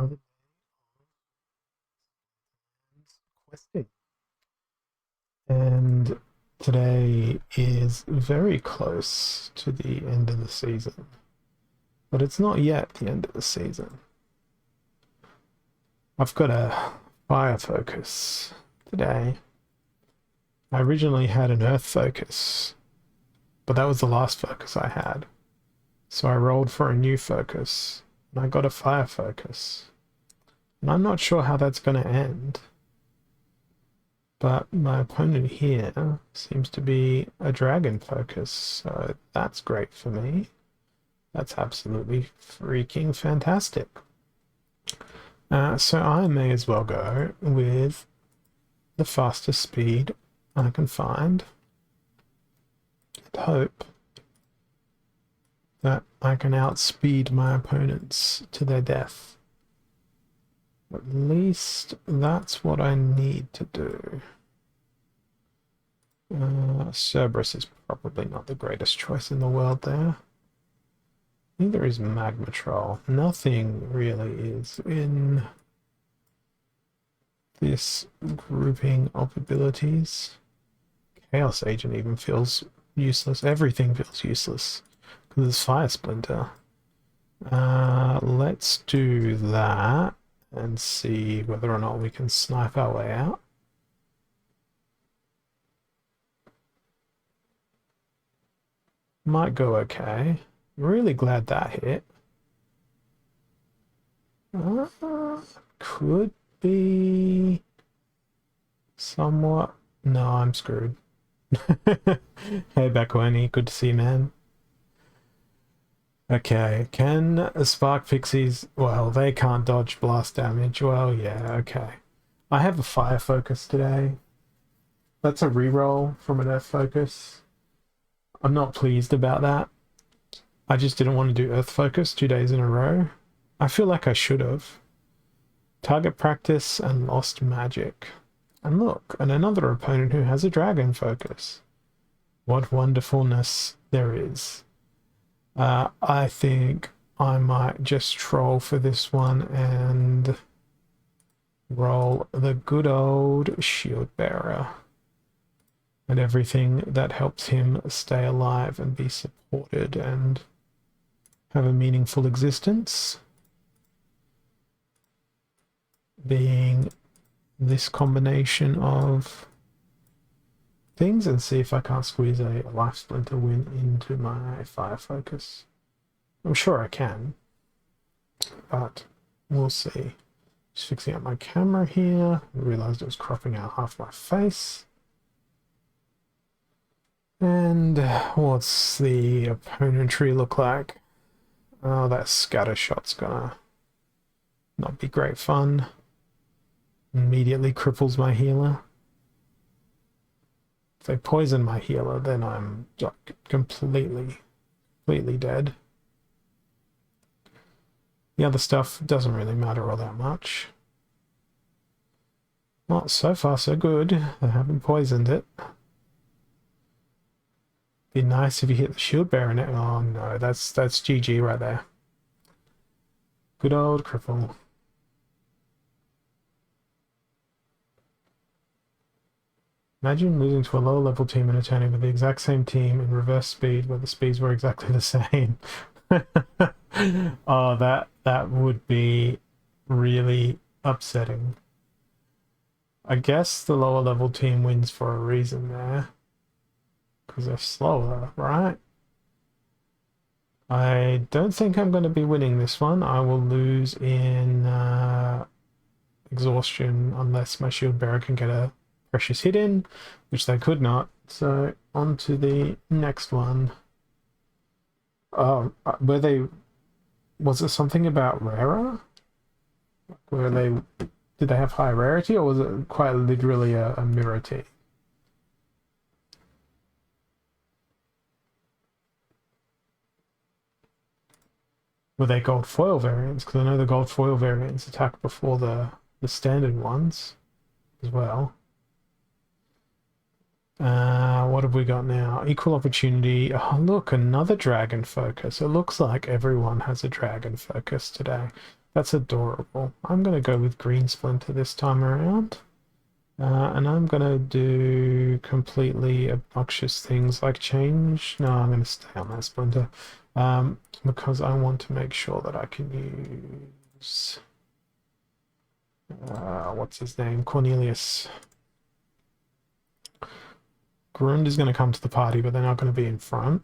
another questing. And today is very close to the end of the season. But it's not yet the end of the season. I've got a fire focus today. I originally had an earth focus, but that was the last focus I had. So I rolled for a new focus, and I got a fire focus. And I'm not sure how that's going to end. But my opponent here seems to be a dragon focus, so that's great for me. That's absolutely freaking fantastic. So I may as well go with the fastest speed I can find and hope that I can outspeed my opponents to their death. At least that's what I need to do. Cerberus is probably not the greatest choice in the world there. Neither is Magma Troll. Nothing really is in this grouping of abilities. Chaos Agent even feels useless. Everything feels useless because it's Fire Splinter. Let's do that and see whether or not we can snipe our way out. Might go okay. Really glad that hit. Could be somewhat. No, I'm screwed. Hey, Bakwani, good to see you, man. Okay, can Spark Pixies... Well, they can't dodge blast damage. Well, yeah, okay. I have a fire focus today. That's a reroll from an earth focus. I'm not pleased about that. I just didn't want to do earth focus 2 days in a row. I feel like I should have. Target practice and lost magic. And look, and another opponent who has a dragon focus. What wonderfulness there is. I think I might just troll for this one and roll the good old shield bearer and everything that helps him stay alive and be supported and have a meaningful existence, being this combination of things, and see if I can't squeeze a life splinter win into my fire focus. I'm sure I can, but we'll see. Just fixing up my camera here. I realized it was cropping out half my face. And what's the opponent tree look like? Oh, that scatter shot's gonna not be great fun. Immediately cripples my healer. If they poison my healer, then I'm completely dead. The other stuff doesn't really matter all that much. Well, so far so good. They haven't poisoned it. Be nice if you hit the shield bearer now. Oh no, that's GG right there. Good old cripple. Imagine losing to a lower level team and returning with the exact same team in reverse speed where the speeds were exactly the same. Oh, that would be really upsetting. I guess the lower level team wins for a reason there. Because they're slower, right? I don't think I'm going to be winning this one. I will lose in exhaustion unless my shield bearer can get a precious hit in, which they could not. So on to the next one. Was it something about rarer? Did they have high rarity, or was it quite literally a mirror team? Were they gold foil variants? Because I know the gold foil variants attack before the standard ones as well. What have we got now? Equal opportunity. Oh, look, another dragon focus. It looks like everyone has a dragon focus today. That's adorable. I'm going to go with green splinter this time around. And I'm going to do completely obnoxious things like change. No, I'm going to stay on that splinter. Because I want to make sure that I can use... what's his name? Cornelius. Grund is going to come to the party, but they're not going to be in front.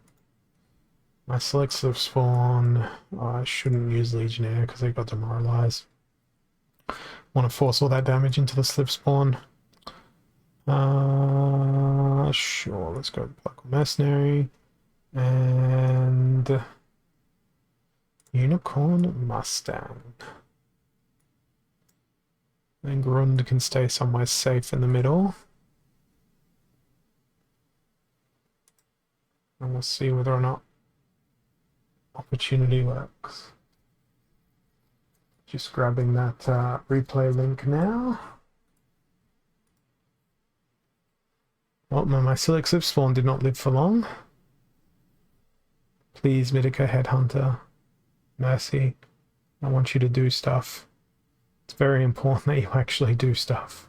My selects of spawn. I shouldn't use Legionnaire because they got demoralized. Want to force all that damage into the slip spawn. Sure, let's go Black Mercenary and Unicorn Mustang. Then Grund can stay somewhere safe in the middle. And we'll see whether or not opportunity works. Just grabbing that replay link now. Oh, my Silix Slip spawn did not live for long. Please, Mitica Headhunter. Mercy. I want you to do stuff. It's very important that you actually do stuff.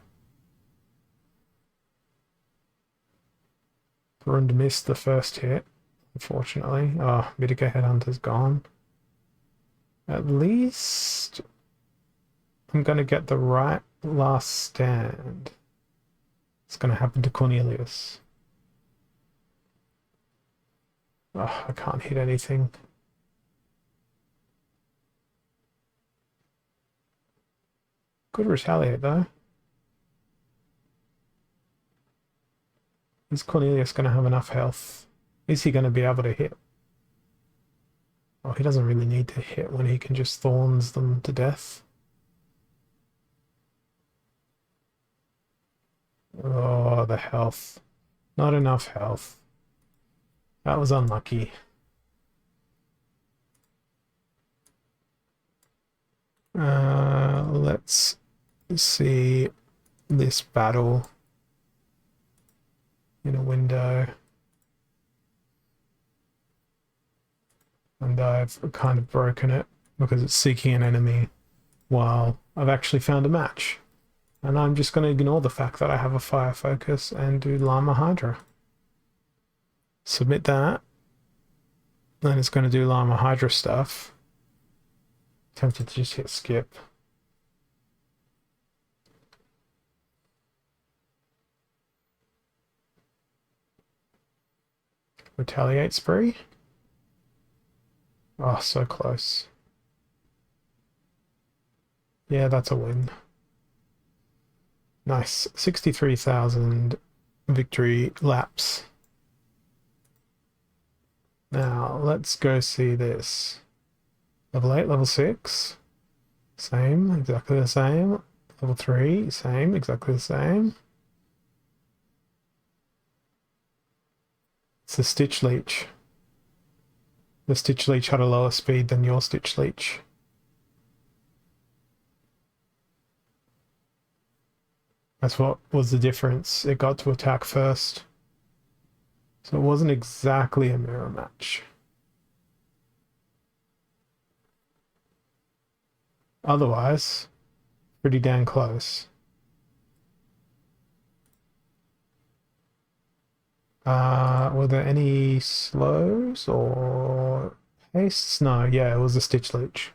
Grund missed the first hit, unfortunately. Oh, Mitica Headhunter's gone. At least I'm going to get the right last stand. It's going to happen to Cornelius. Oh, I can't hit anything. Could retaliate, though. Is Cornelius going to have enough health? Is he going to be able to hit? Oh, he doesn't really need to hit when he can just thorns them to death. Oh, the health. Not enough health. That was unlucky. Let's see this battle in a window. And I've kind of broken it because it's seeking an enemy while I've actually found a match. And I'm just going to ignore the fact that I have a fire focus and do Llama Hydra. Submit that. Then it's going to do Llama Hydra stuff. Tempted to just hit skip. Retaliate spree. Oh, so close. Yeah, that's a win. Nice. 63,000 victory laps. Now, let's go see this. Level 8, level 6. Same, exactly the same. Level 3, same, exactly the same. It's the Stitch Leech. The Stitch Leech had a lower speed than your Stitch Leech. That's what was the difference. It got to attack first. So it wasn't exactly a mirror match. Otherwise, pretty dang close. Were there any slows or hastes? No, yeah, it was a Stitch Leech.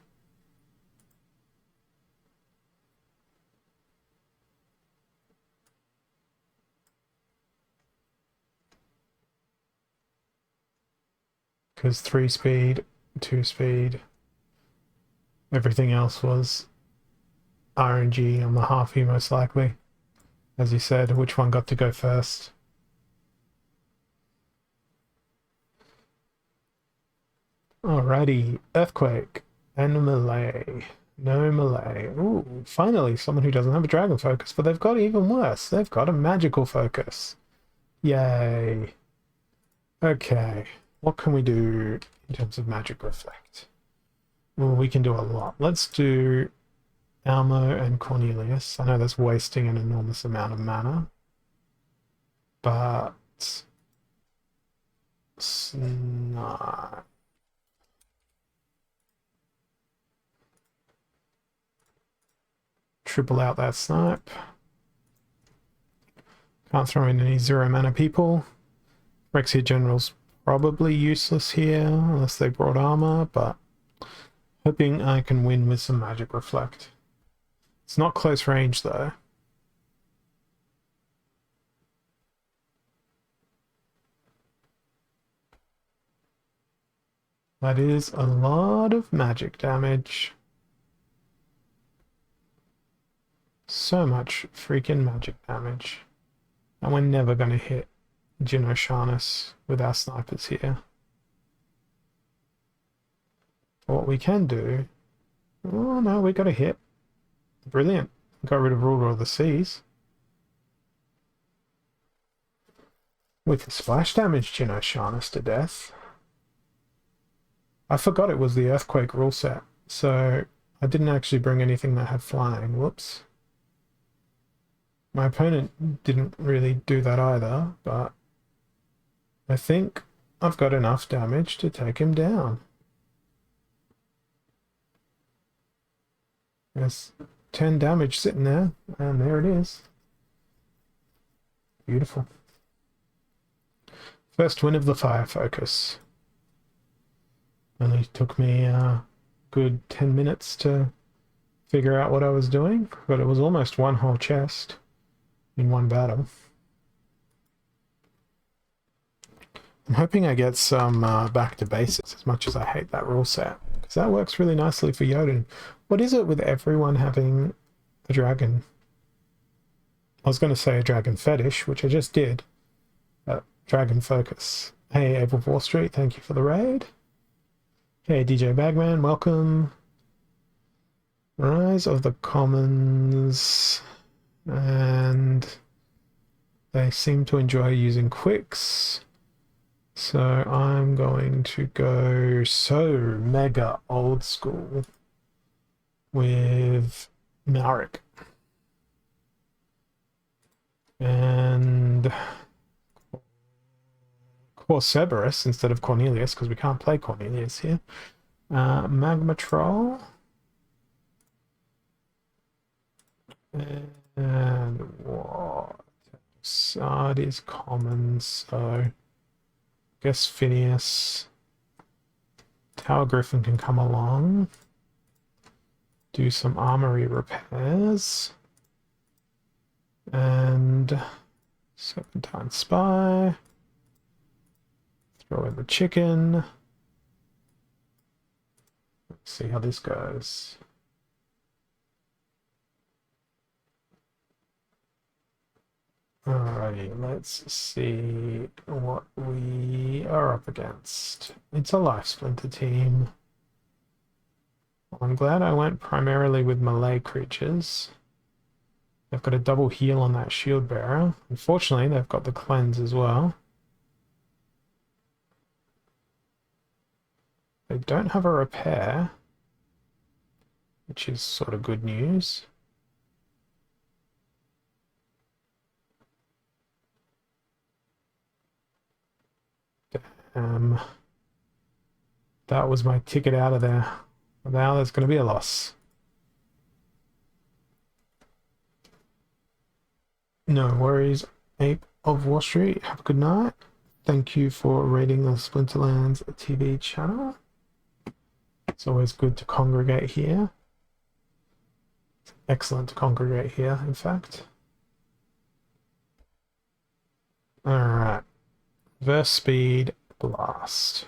Because 3 speed, 2 speed, everything else was RNG on the halfie most likely. As you said, which one got to go first? Alrighty, Earthquake and Melee. No Melee. Ooh, finally someone who doesn't have a dragon focus, but they've got even worse. They've got a magical focus. Yay. Okay, what can we do in terms of magic reflect? Well, we can do a lot. Let's do Almo and Cornelius. I know that's wasting an enormous amount of mana, but no. triple out that snipe. Can't throw in any 0 mana people. Rexia General's probably useless here unless they brought armor, but hoping I can win with some Magic Reflect. It's not close range though. That is a lot of magic damage. So much freaking magic damage. And we're never going to hit Jin-O'Shaughnessy with our snipers here. What we can do... Oh no, we got a hit. Brilliant. Got rid of Ruler of the Seas. We can splash damage Jin-O'Shaughnessy to death. I forgot it was the Earthquake rule set, so I didn't actually bring anything that had flying. Whoops. My opponent didn't really do that either, but I think I've got enough damage to take him down. There's 10 damage sitting there, and there it is. Beautiful. First win of the Fire Focus. Only took me a good 10 minutes to figure out what I was doing, but it was almost one whole chest in one battle. I'm hoping I get some back to basics, as much as I hate that rule set, because that works really nicely for Jotun. What is it with everyone having a dragon? I was going to say a dragon fetish, which I just did. Dragon focus. Hey, April 4th Street, thank you for the raid. Hey, DJ Bagman, welcome. Rise of the Commons. And they seem to enjoy using quicks. So I'm going to go so mega old school with Malric. And Cerberus instead of Cornelius, because we can't play Cornelius here. Magma Troll. And what else? It is common, so I guess Phineas. Tower Griffin can come along. Do some armory repairs. And Serpentine Spy. Throw in the chicken. Let's see how this goes. Alrighty, let's see what we are up against. It's a Life Splinter team. I'm glad I went primarily with melee creatures. They've got a double heal on that shield bearer. Unfortunately, they've got the cleanse as well. They don't have a repair, which is sort of good news. That was my ticket out of there. Now there's going to be a loss. No worries, Ape of Wall Street. Have a good night. Thank you for rating the Splinterlands TV channel. It's always good to congregate here. It's excellent to congregate here, in fact. Alright. Verse speed, blast.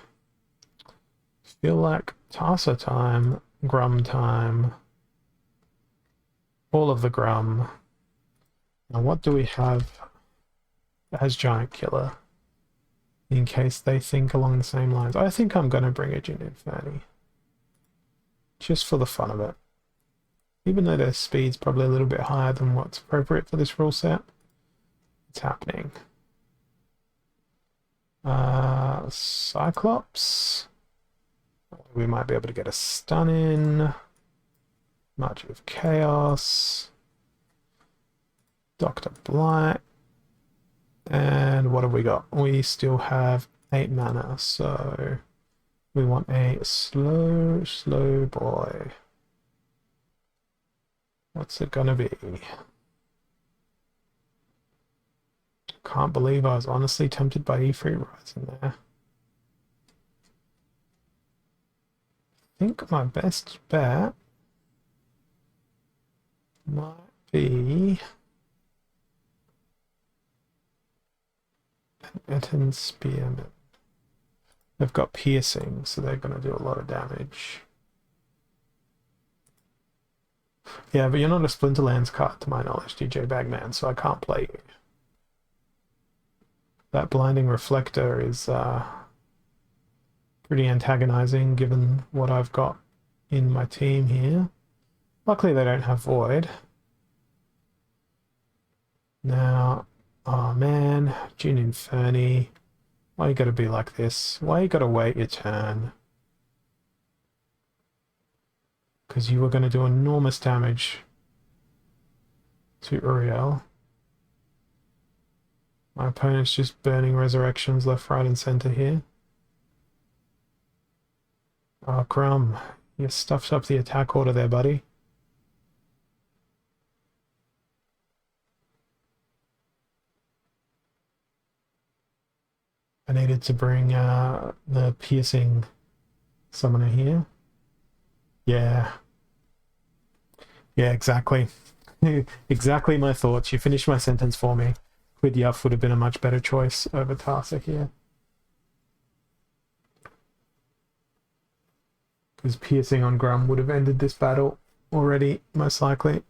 Feel like Tarsa time, Grum time. All of the Grum. Now what do we have as Giant Killer? In case they think along the same lines. I think I'm going to bring a Jin Inferni. Just for the fun of it. Even though their speed's probably a little bit higher than what's appropriate for this rule set. It's happening. Cyclops. We might be able to get a stun in. March of Chaos. Dr. Blight. And what have we got? We still have 8 mana, so we want a slow boy. What's it gonna be? Can't believe I was honestly tempted by E3 Rising there. I think my best bet might be an Etten Spearman. They've got piercing, so they're going to do a lot of damage. Yeah, but you're not a Splinterlands card to my knowledge, DJ Bagman, so I can't play you. That blinding reflector is pretty antagonizing given what I've got in my team here. Luckily they don't have Void. Now, oh man, June Inferni. Why you gotta be like this? Why you gotta wait your turn? Because you were gonna do enormous damage to Uriel. My opponent's just burning resurrections left, right, and center here. Oh, Crumb, you stuffed up the attack order there, buddy. I needed to bring the piercing summoner here. Yeah. Yeah, exactly. Exactly my thoughts. You finished my sentence for me. Quidyaff would have been a much better choice over Tarsa here. Because piercing on Grum would have ended this battle already, most likely.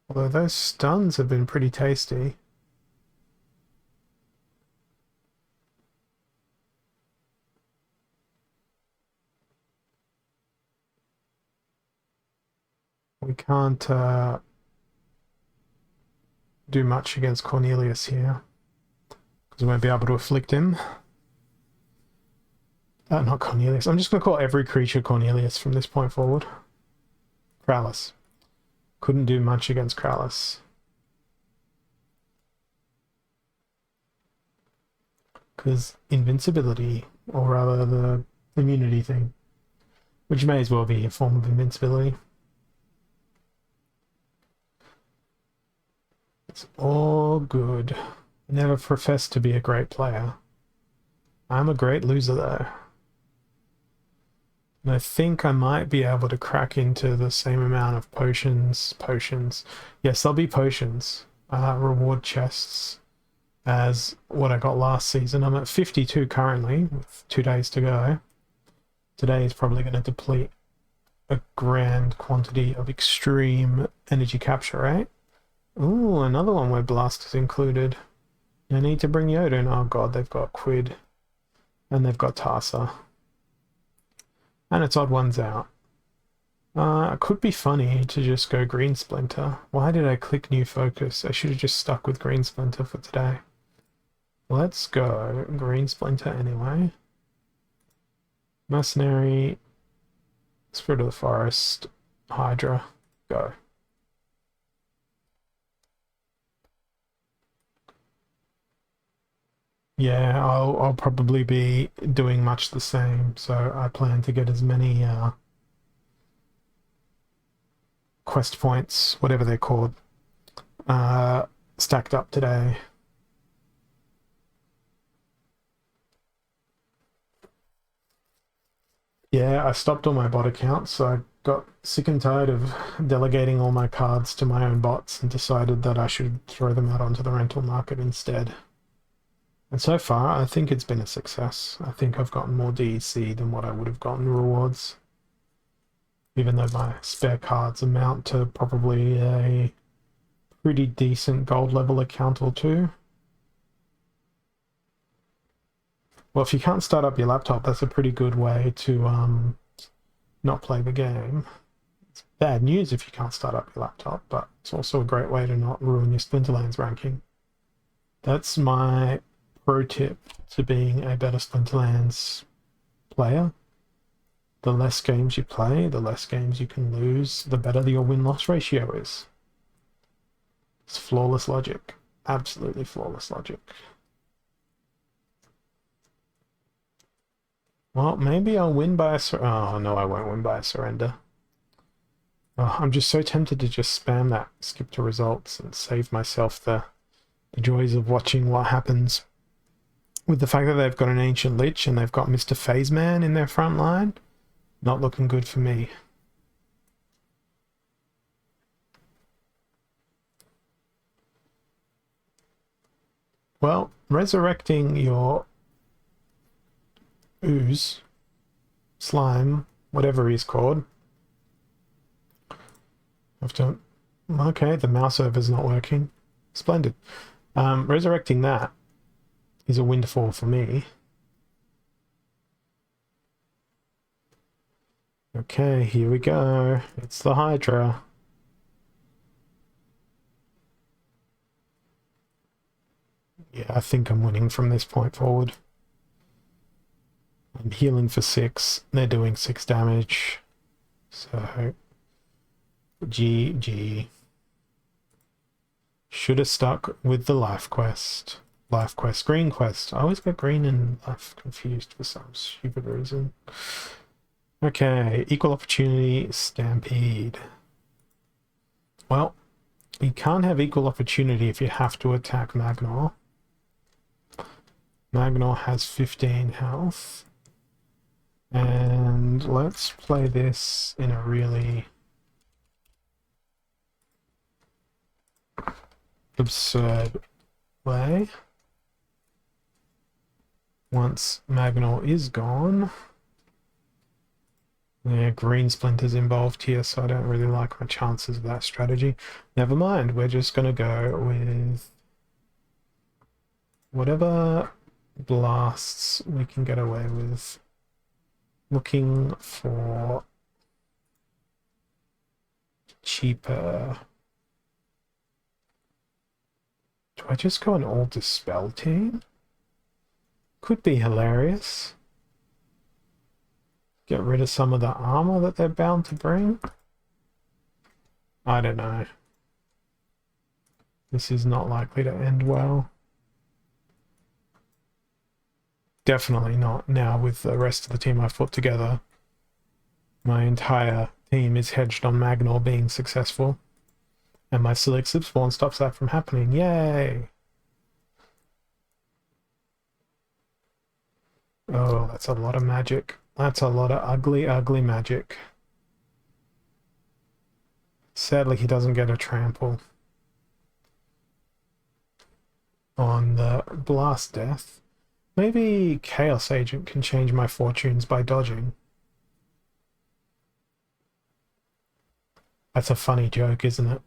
Although those stuns have been pretty tasty. We can't do much against Cornelius here. Because we won't be able to afflict him. Not Cornelius. I'm just going to call every creature Cornelius from this point forward. Krallis. Couldn't do much against Krallis. Because invincibility, or rather the immunity thing, which may as well be a form of invincibility. It's all good. I never professed to be a great player. I'm a great loser though. And I think I might be able to crack into the same amount of potions. Yes, there'll be potions. Reward chests as what I got last season. I'm at 52 currently, with 2 days to go. Today is probably going to deplete a grand quantity of extreme energy capture, right? Ooh, another one where Blast is included. No need to bring Yodin. Oh god, they've got Quid. And they've got Tarsa. And it's odd ones out. It could be funny to just go Green Splinter. Why did I click New Focus? I should have just stuck with Green Splinter for today. Let's go Green Splinter anyway. Mercenary, Spirit of the Forest, Hydra, go. Yeah, I'll probably be doing much the same, so I plan to get as many quest points, whatever they're called, stacked up today. Yeah, I stopped all my bot accounts, so I got sick and tired of delegating all my cards to my own bots and decided that I should throw them out onto the rental market instead. And so far, I think it's been a success. I think I've gotten more DEC than what I would have gotten rewards. Even though my spare cards amount to probably a pretty decent gold level account or two. Well, if you can't start up your laptop, that's a pretty good way to not play the game. It's bad news if you can't start up your laptop, but it's also a great way to not ruin your Splinterlands ranking. That's my pro tip to being a better Splinterlands player. The less games you play, the less games you can lose, the better your win-loss ratio is. It's flawless logic. Absolutely flawless logic. Well, maybe I'll win by a oh, no, I won't win by a surrender. Oh, I'm just so tempted to just spam that skip to results and save myself the joys of watching what happens. With the fact that they've got an Ancient Lich and they've got Mr. Phaseman in their front line, not looking good for me. Well, resurrecting your ooze, slime, whatever he's called. Have to. Okay, the mouse over's not working. Splendid. Resurrecting that is a windfall for me. Okay, here we go. It's the Hydra. Yeah, I think I'm winning from this point forward. I'm healing for 6. They're doing 6 damage. So, GG. Should have stuck with the life quest. Life quest, green quest. I always get green and life confused for some stupid reason. Okay, equal opportunity stampede. Well, you can't have equal opportunity if you have to attack Magnor. Magnor has 15 health. And let's play this in a really absurd way. Once Magnor is gone, yeah, green splinters involved here, so I don't really like my chances of that strategy. Never mind, we're just gonna go with whatever blasts we can get away with. Looking for cheaper. Do I just go an all dispel team? Could be hilarious. Get rid of some of the armor that they're bound to bring. I don't know. This is not likely to end well. Definitely not now with the rest of the team I've put together. My entire team is hedged on Magnor being successful. And my select slip spawn stops that from happening. Yay! Oh, that's a lot of magic. That's a lot of ugly, ugly magic. Sadly, he doesn't get a trample on the blast death. Maybe Chaos Agent can change my fortunes by dodging. That's a funny joke, isn't it?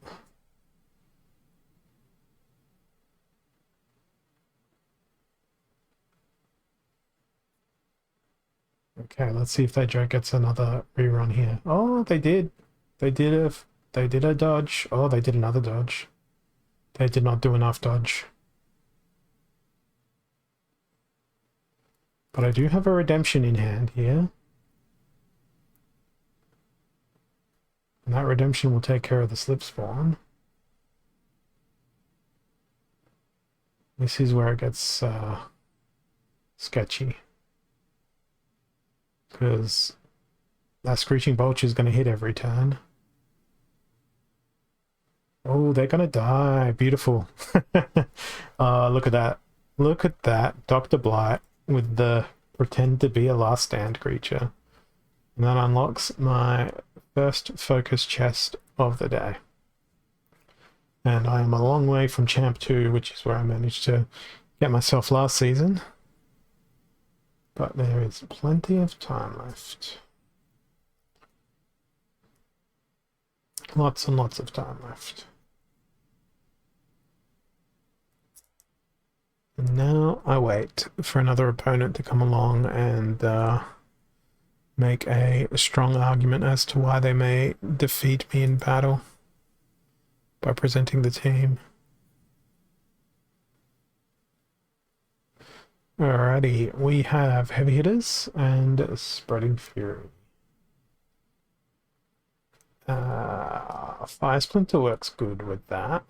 Okay, let's see if that joke gets another rerun here. Oh, they did. They did a dodge. Oh, they did another dodge. They did not do enough dodge. But I do have a redemption in hand here. And that redemption will take care of the slip spawn. This is where it gets sketchy. Because that Screeching Vulture is going to hit every turn. Oh, they're going to die. Beautiful. Look at that. Look at that. Dr. Blight with the pretend to be a last stand creature. And that unlocks my first focus chest of the day. And I am a long way from Champ 2, which is where I managed to get myself last season. But there is plenty of time left. Lots and lots of time left. And now I wait for another opponent to come along and make a strong argument as to why they may defeat me in battle by presenting the team. Alrighty, we have Heavy Hitters and Spreading Fury. Fire Splinter works good with that.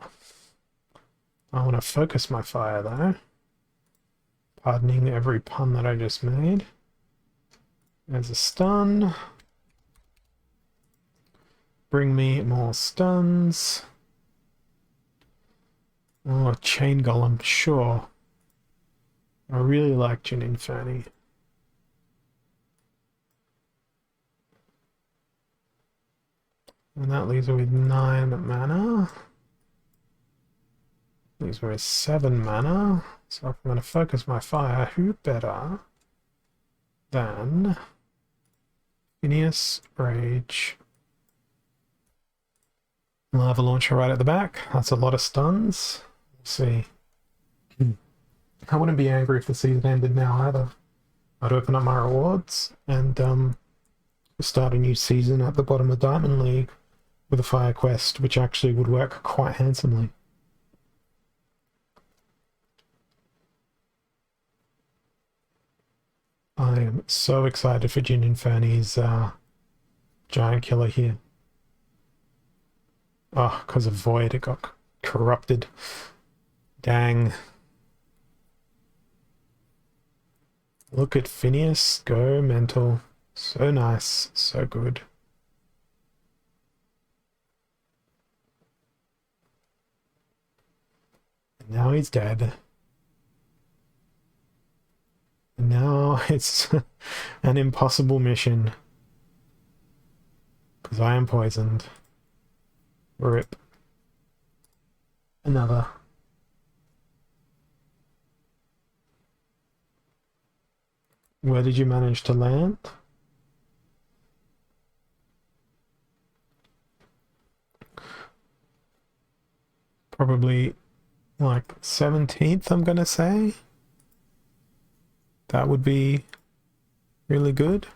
I want to focus my fire though. Pardoning every pun that I just made. There's a stun. Bring me more stuns. Oh, chain golem, sure. I really like Jin Inferni. And that leaves me with 9 mana. Leaves me with 7 mana. So if I'm going to focus my fire, who better than Phineas, Rage, Lava Launcher right at the back. That's a lot of stuns. Let's see. I wouldn't be angry if the season ended now either. I'd open up my rewards and start a new season at the bottom of Diamond League with a fire quest, which actually would work quite handsomely. I am so excited for Jin Inferni's giant killer here. Oh, because of Void, it got corrupted. Dang. Look at Phineas go mental. So nice, so good. And now he's dead. And now it's an impossible mission. Because I am poisoned. Rip. Another. Where did you manage to land? Probably like 17th, I'm gonna say. That would be really good.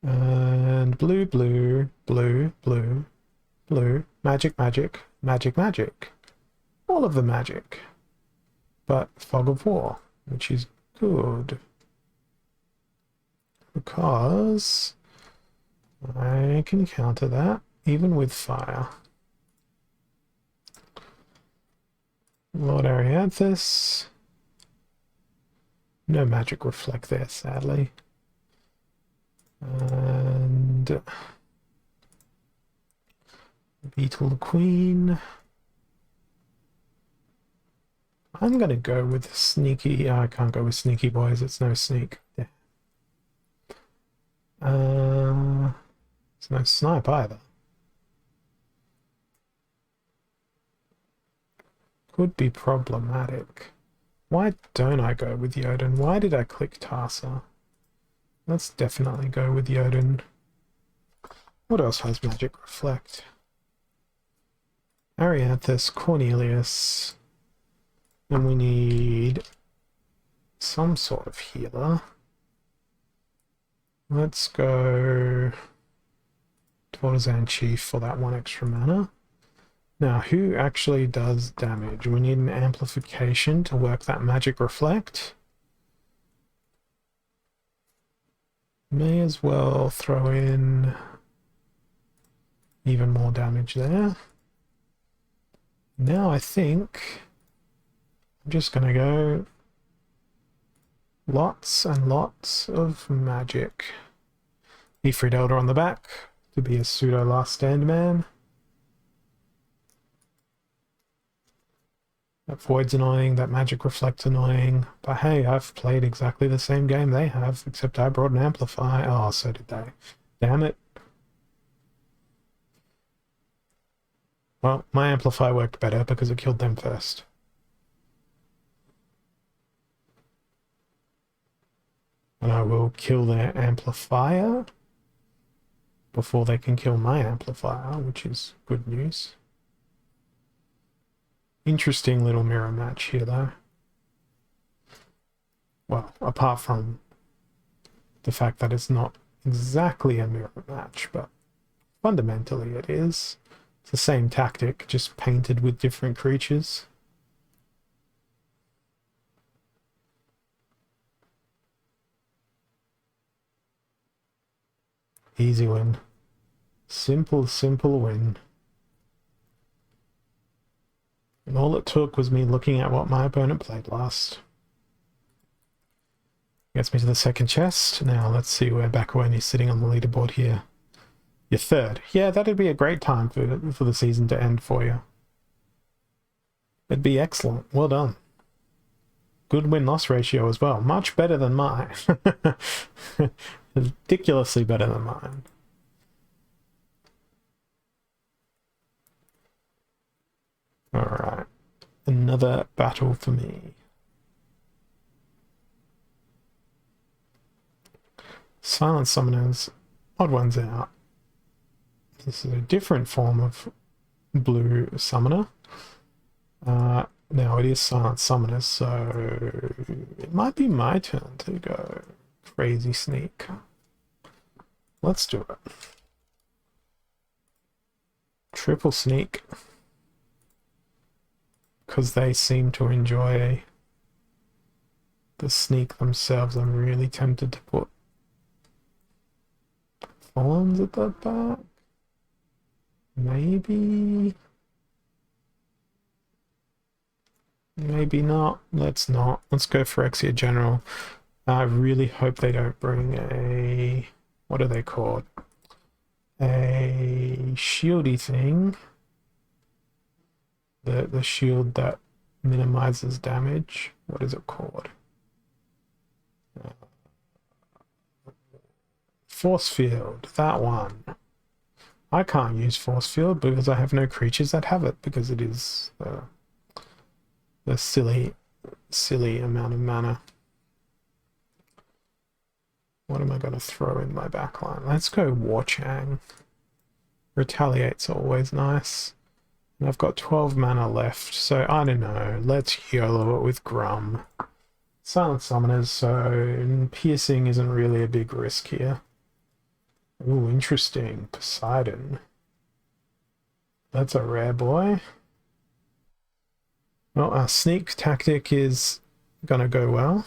And blue, blue, blue, blue, blue, magic, magic, magic, magic. All of the magic. But Fog of War, which is good. Because I can counter that, even with fire. Lord Arianthus. No magic reflect there, sadly. And Beetle the Queen. I'm gonna go with Sneaky. I can't go with Sneaky Boys, it's no sneak. Yeah. It's no snipe either. Could be problematic. Why don't I go with Jotun? Why did I click Tarsa? Let's definitely go with Jotun. What else has magic reflect? Arianthus, Cornelius. And we need some sort of healer. Let's go Tortazan Chief for that 1 extra mana. Now, who actually does damage? We need an amplification to work that magic reflect. May as well throw in even more damage there. Now I think I'm just going to go lots and lots of magic. Ifrit Elder on the back to be a pseudo last stand man. That Void's annoying, that magic reflect's annoying, but hey, I've played exactly the same game they have, except I brought an amplify. Oh, so did they. Damn it. Well, my amplify worked better because it killed them first. And I will kill their amplifier before they can kill my amplifier, which is good news. Interesting little mirror match here, though. Well, apart from the fact that it's not exactly a mirror match, but fundamentally it is. It's the same tactic, just painted with different creatures. Easy win. Simple, simple win. And all it took was me looking at what my opponent played last. Gets me to the second chest. Now let's see where Bakawani's sitting on the leaderboard here. You're third. Yeah, that'd be a great time for the season to end for you. It'd be excellent. Well done. Good win-loss ratio as well. Much better than mine. Ridiculously better than mine. Alright. Another battle for me. Silent Summoners. Odd ones out. This is a different form of blue summoner. Now it is Silent Summoners, so it might be my turn to go crazy sneak. Let's do it. Triple sneak. Because they seem to enjoy the sneak themselves, I'm really tempted to put Fawns at the back. Maybe not. Let's not. Let's go for Phyrexia General. I really hope they don't bring a... what are they called? A shieldy thing. The shield that minimizes damage. What is it called? Force Field. That one. I can't use Force Field because I have no creatures that have it, because it is the silly amount of mana. What am I going to throw in my backline? Let's go Warchang. Retaliate's always nice. And I've got 12 mana left, so I don't know. Let's YOLO it with Grum. Silent Summoners, so piercing isn't really a big risk here. Ooh, interesting. Poseidon. That's a rare boy. Well, our sneak tactic is gonna go well.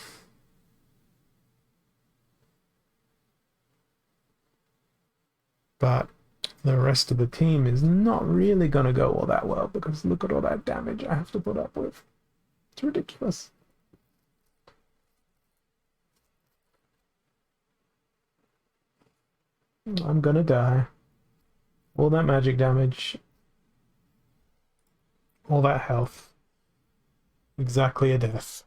But the rest of the team is not really gonna go all that well, because look at all that damage I have to put up with. It's ridiculous. I'm gonna die. All that magic damage. All that health. Exactly a death.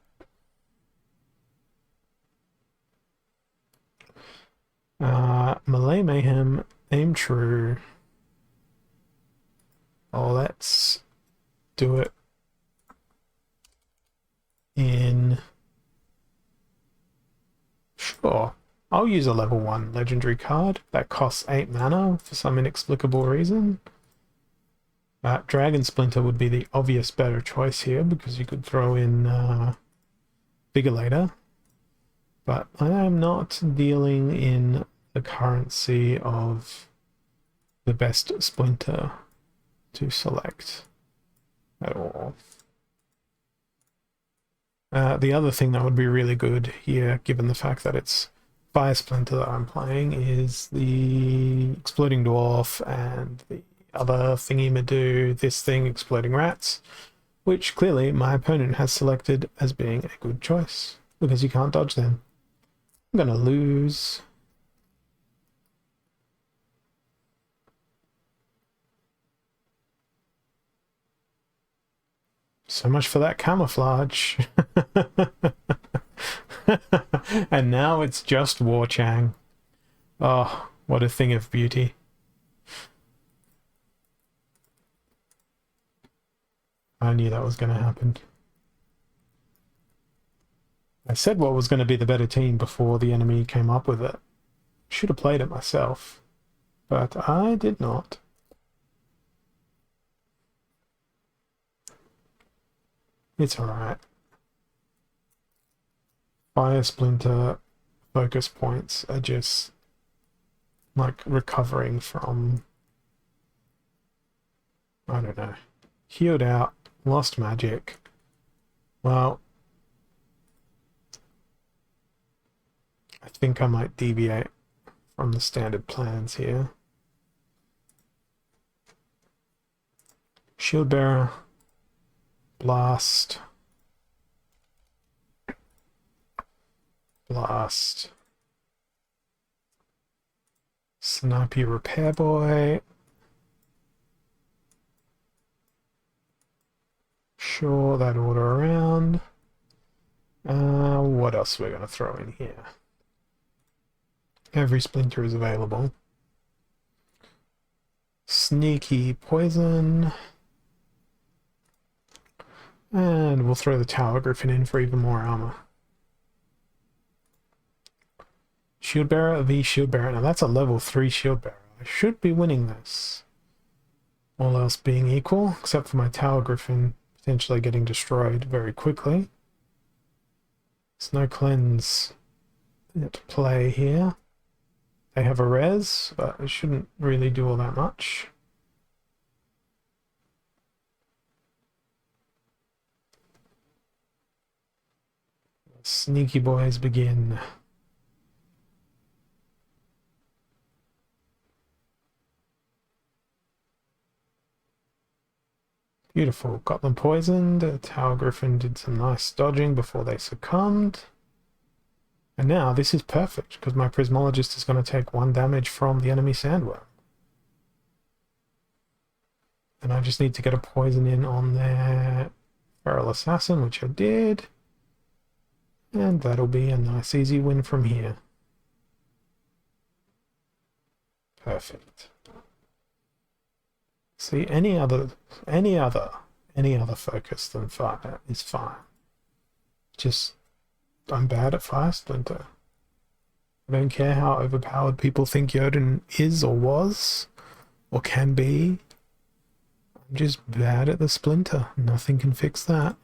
Melee Mayhem, aim true. Oh, let's do it in... Sure. I'll use a level 1 legendary card that costs 8 mana for some inexplicable reason. Dragon Splinter would be the obvious better choice here, because you could throw in Vigilator. But I am not dealing in the currency of the best Splinter to select at all. The other thing that would be really good here, given the fact that it's Fire Splinter that I'm playing, is the Exploding Dwarf and the other thingy-ma-do, this thing, Exploding Rats, which clearly my opponent has selected as being a good choice, because you can't dodge them. I'm gonna lose. So much for that camouflage. And now it's just Warchang. Oh, what a thing of beauty. I knew that was going to happen. I said what was going to be the better team before the enemy came up with it. Should have played it myself, but I did not. It's alright. Fire Splinter focus points are just like recovering from, I don't know, healed out, lost magic. Well, I think I might deviate from the standard plans here. Shield Bearer. Blast. Blast. Snappy Repair Boy. Sure, that order around. What else are we going to throw in here? Every splinter is available. Sneaky Poison. And we'll throw the Tower Griffin in for even more armor. Shield Bearer v Shield Bearer. Now that's a level 3 Shield Bearer. I should be winning this. All else being equal, except for my Tower Griffin potentially getting destroyed very quickly. There's no cleanse at play here. They have a res, but it shouldn't really do all that much. Sneaky boys begin. Beautiful. Got them poisoned. The Tower Griffin did some nice dodging before they succumbed. And now this is perfect, because my Prismologist is going to take 1 damage from the enemy Sandworm. And I just need to get a poison in on their Feral Assassin, which I did. And that'll be a nice easy win from here. Perfect. See, any other focus than fire is fine. Just, I'm bad at Fire Splinter. I don't care how overpowered people think Jotun is or was or can be. I'm just bad at the Splinter. Nothing can fix that.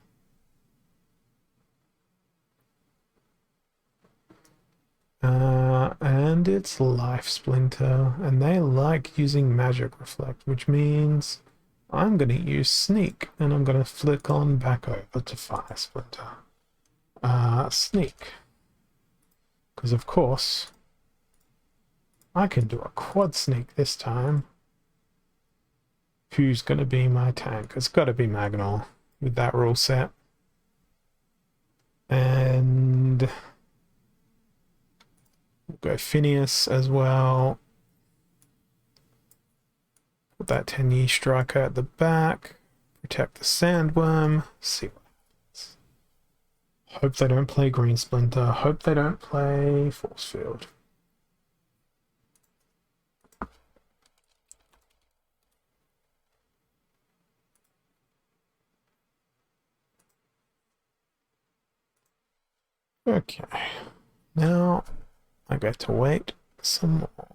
And it's Life Splinter, and they like using Magic Reflect, which means I'm going to use Sneak, and I'm going to flick on back over to Fire Splinter. Sneak. Because of course, I can do a quad sneak this time. Who's going to be my tank? It's got to be Magnol with that rule set. And we'll go Phineas as well. Put that 10-year striker at the back. Protect the Sandworm. See what happens. Hope they don't play Green Splinter. Hope they don't play Force Field. Okay, now I get to wait some more.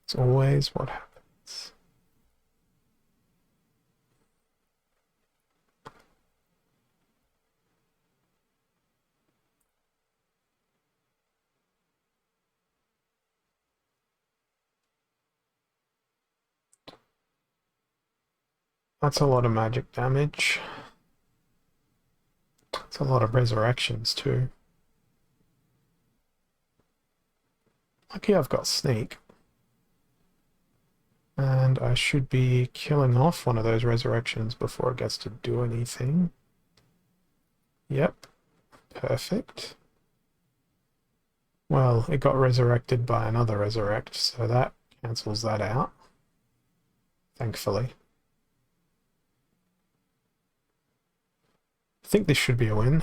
It's always what happens. That's a lot of magic damage. It's a lot of resurrections too. Lucky I've got Sneak. And I should be killing off one of those resurrections before it gets to do anything. Yep. Perfect. Well, it got resurrected by another resurrect, so that cancels that out. Thankfully. I think this should be a win.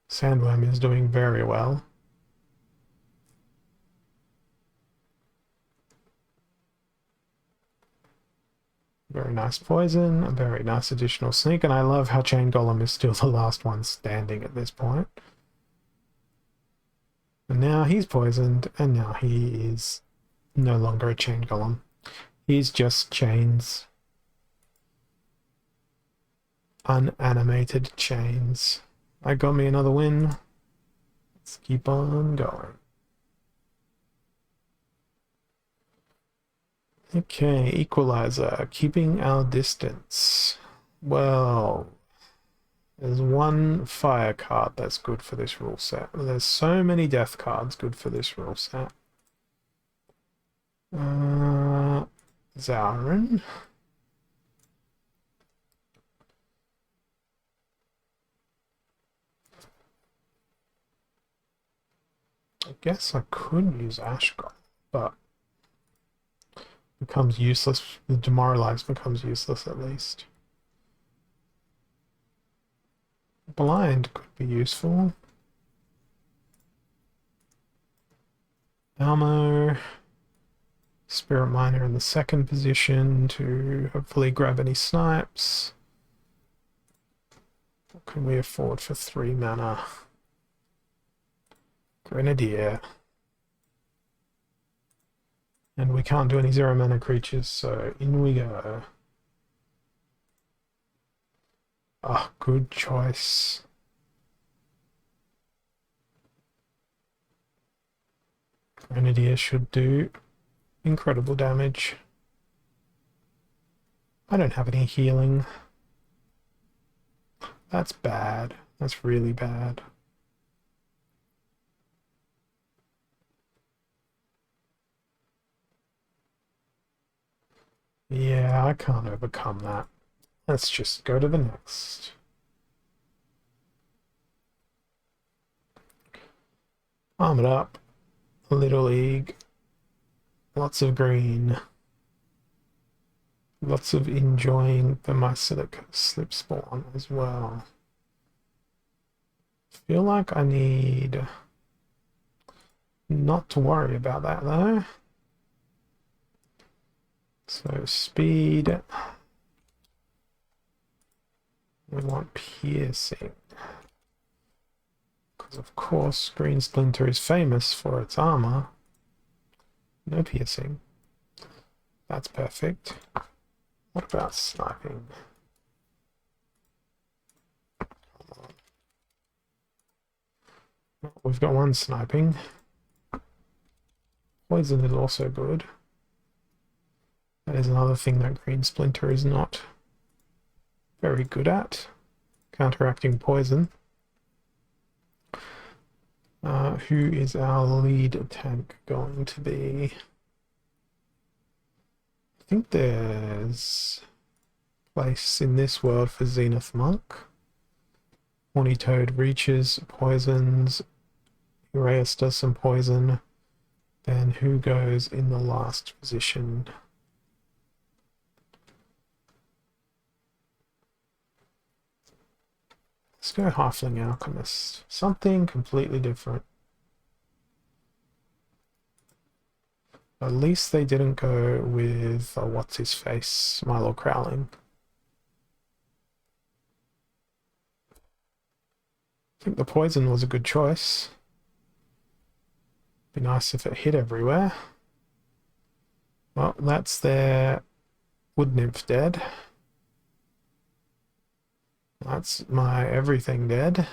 Sandworm is doing very well. Very nice poison, a very nice additional sneak, and I love how Chain Golem is still the last one standing at this point. And now he's poisoned, and now he is no longer a Chain Golem. He's just chains. Unanimated chains. I got me another win. Let's keep on going. Okay, Equalizer. Keeping our distance. Well, there's one fire card that's good for this rule set. There's so many death cards good for this rule set. Zarin. I guess I could use Ashgar, but becomes useless. The Demoralize becomes useless at least. Blind could be useful. Almo. Spirit Miner in the second position to hopefully grab any snipes. What can we afford for 3 mana? Grenadier. And we can't do any 0 mana creatures, so in we go. Ah, good choice. Grenadier should do incredible damage. I don't have any healing. That's bad. That's really bad. Yeah, I can't overcome that. Let's just go to the next. Arm it up. Little League. Lots of green. Lots of enjoying the mycelic slip spawn as well. Feel like I need not to worry about that though. So speed. We want piercing. Because of course Green Splinter is famous for its armor. No piercing. That's perfect. What about sniping? We've got one sniping. Poison is also good. That is another thing that Green Splinter is not very good at. Counteracting poison. Who is our lead tank going to be? I think there's place in this world for Zenith Monk. Horny Toad reaches, poisons. Uraeus does some poison. Then who goes in the last position? Let's go Halfling Alchemist. Something completely different. At least they didn't go with what's his face, Milo Crowling. I think the poison was a good choice. Be nice if it hit everywhere. Well, that's their Wood Nymph dead. That's my everything dead.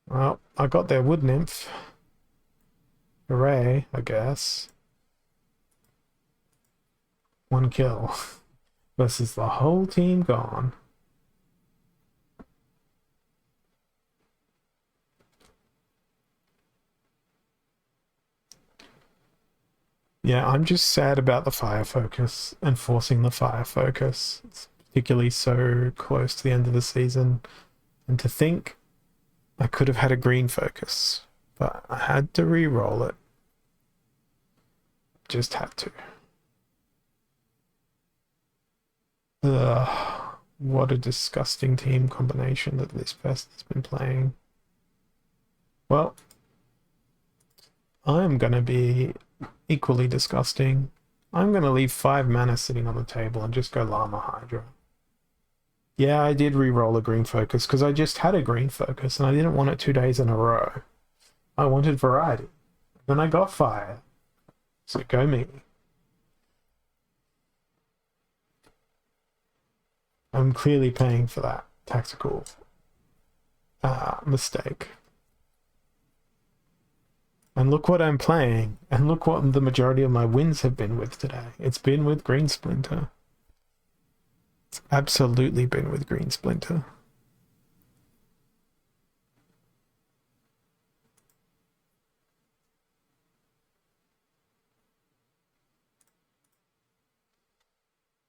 Well, I got their Wood Nymph. Hooray, I guess. 1 kill. Versus the whole team gone. Yeah, I'm just sad about the fire focus and forcing the fire focus. It's particularly so close to the end of the season. And to think I could have had a green focus, but I had to re-roll it. Just had to. Ugh, what a disgusting team combination that this person's been playing. Well, I'm gonna be equally disgusting. I'm gonna leave 5 mana sitting on the table and just go Llama Hydra. Yeah, I did re-roll a green focus because I just had a green focus and I didn't want it 2 days in a row. I wanted variety. Then I got fire. So go me. I'm clearly paying for that tactical mistake. And look what I'm playing. And look what the majority of my wins have been with today. It's been with Green Splinter. It's absolutely been with Green Splinter.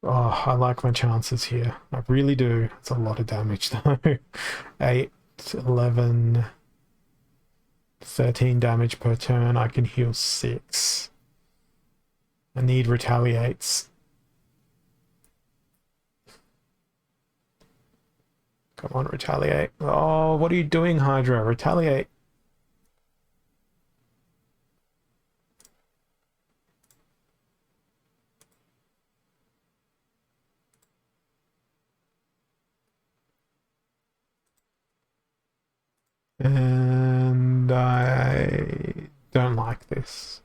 Oh, I like my chances here. I really do. It's a lot of damage though. 8, 11, 13 damage per turn. I can heal 6. I need retaliates. Come on, retaliate. Oh, what are you doing, Hydra? Retaliate. And I don't like this.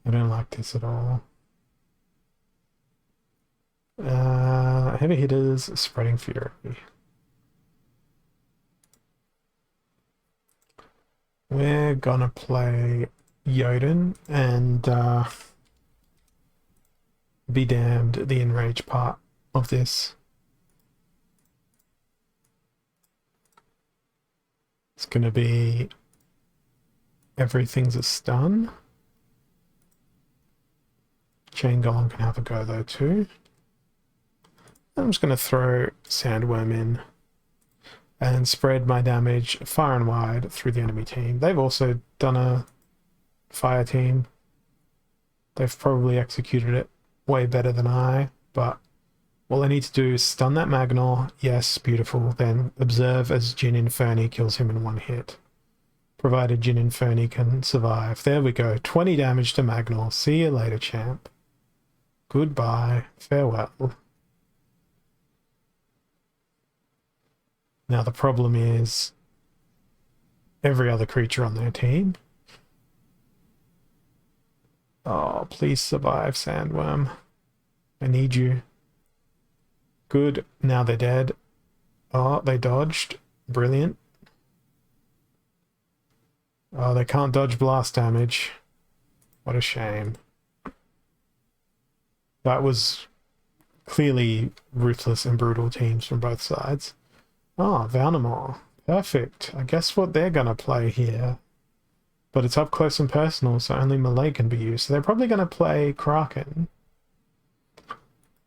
I don't like this at all. Heavy hitters, spreading fury. We're gonna play Jotun and be damned the enrage part of this. It's gonna be everything's a stun. Chain Golem can have a go though too. I'm just gonna throw Sandworm in and spread my damage far and wide through the enemy team. They've also done a fire team. They've probably executed it way better than I, but all I need to do is stun that Magnor. Yes, beautiful. Then observe as Jin Inferni kills him in one hit. Provided Jin Inferni can survive. There we go. 20 damage to Magnor. See you later, champ. Goodbye. Farewell. Now the problem is every other creature on their team. Oh, please survive, Sandworm. I need you. Good. Now they're dead. Oh, they dodged. Brilliant. Oh, they can't dodge blast damage. What a shame. That was clearly ruthless and brutal teams from both sides. Oh, Valnamore. Perfect. I guess what they're going to play here. But it's up close and personal, so only melee can be used. So they're probably going to play Kraken.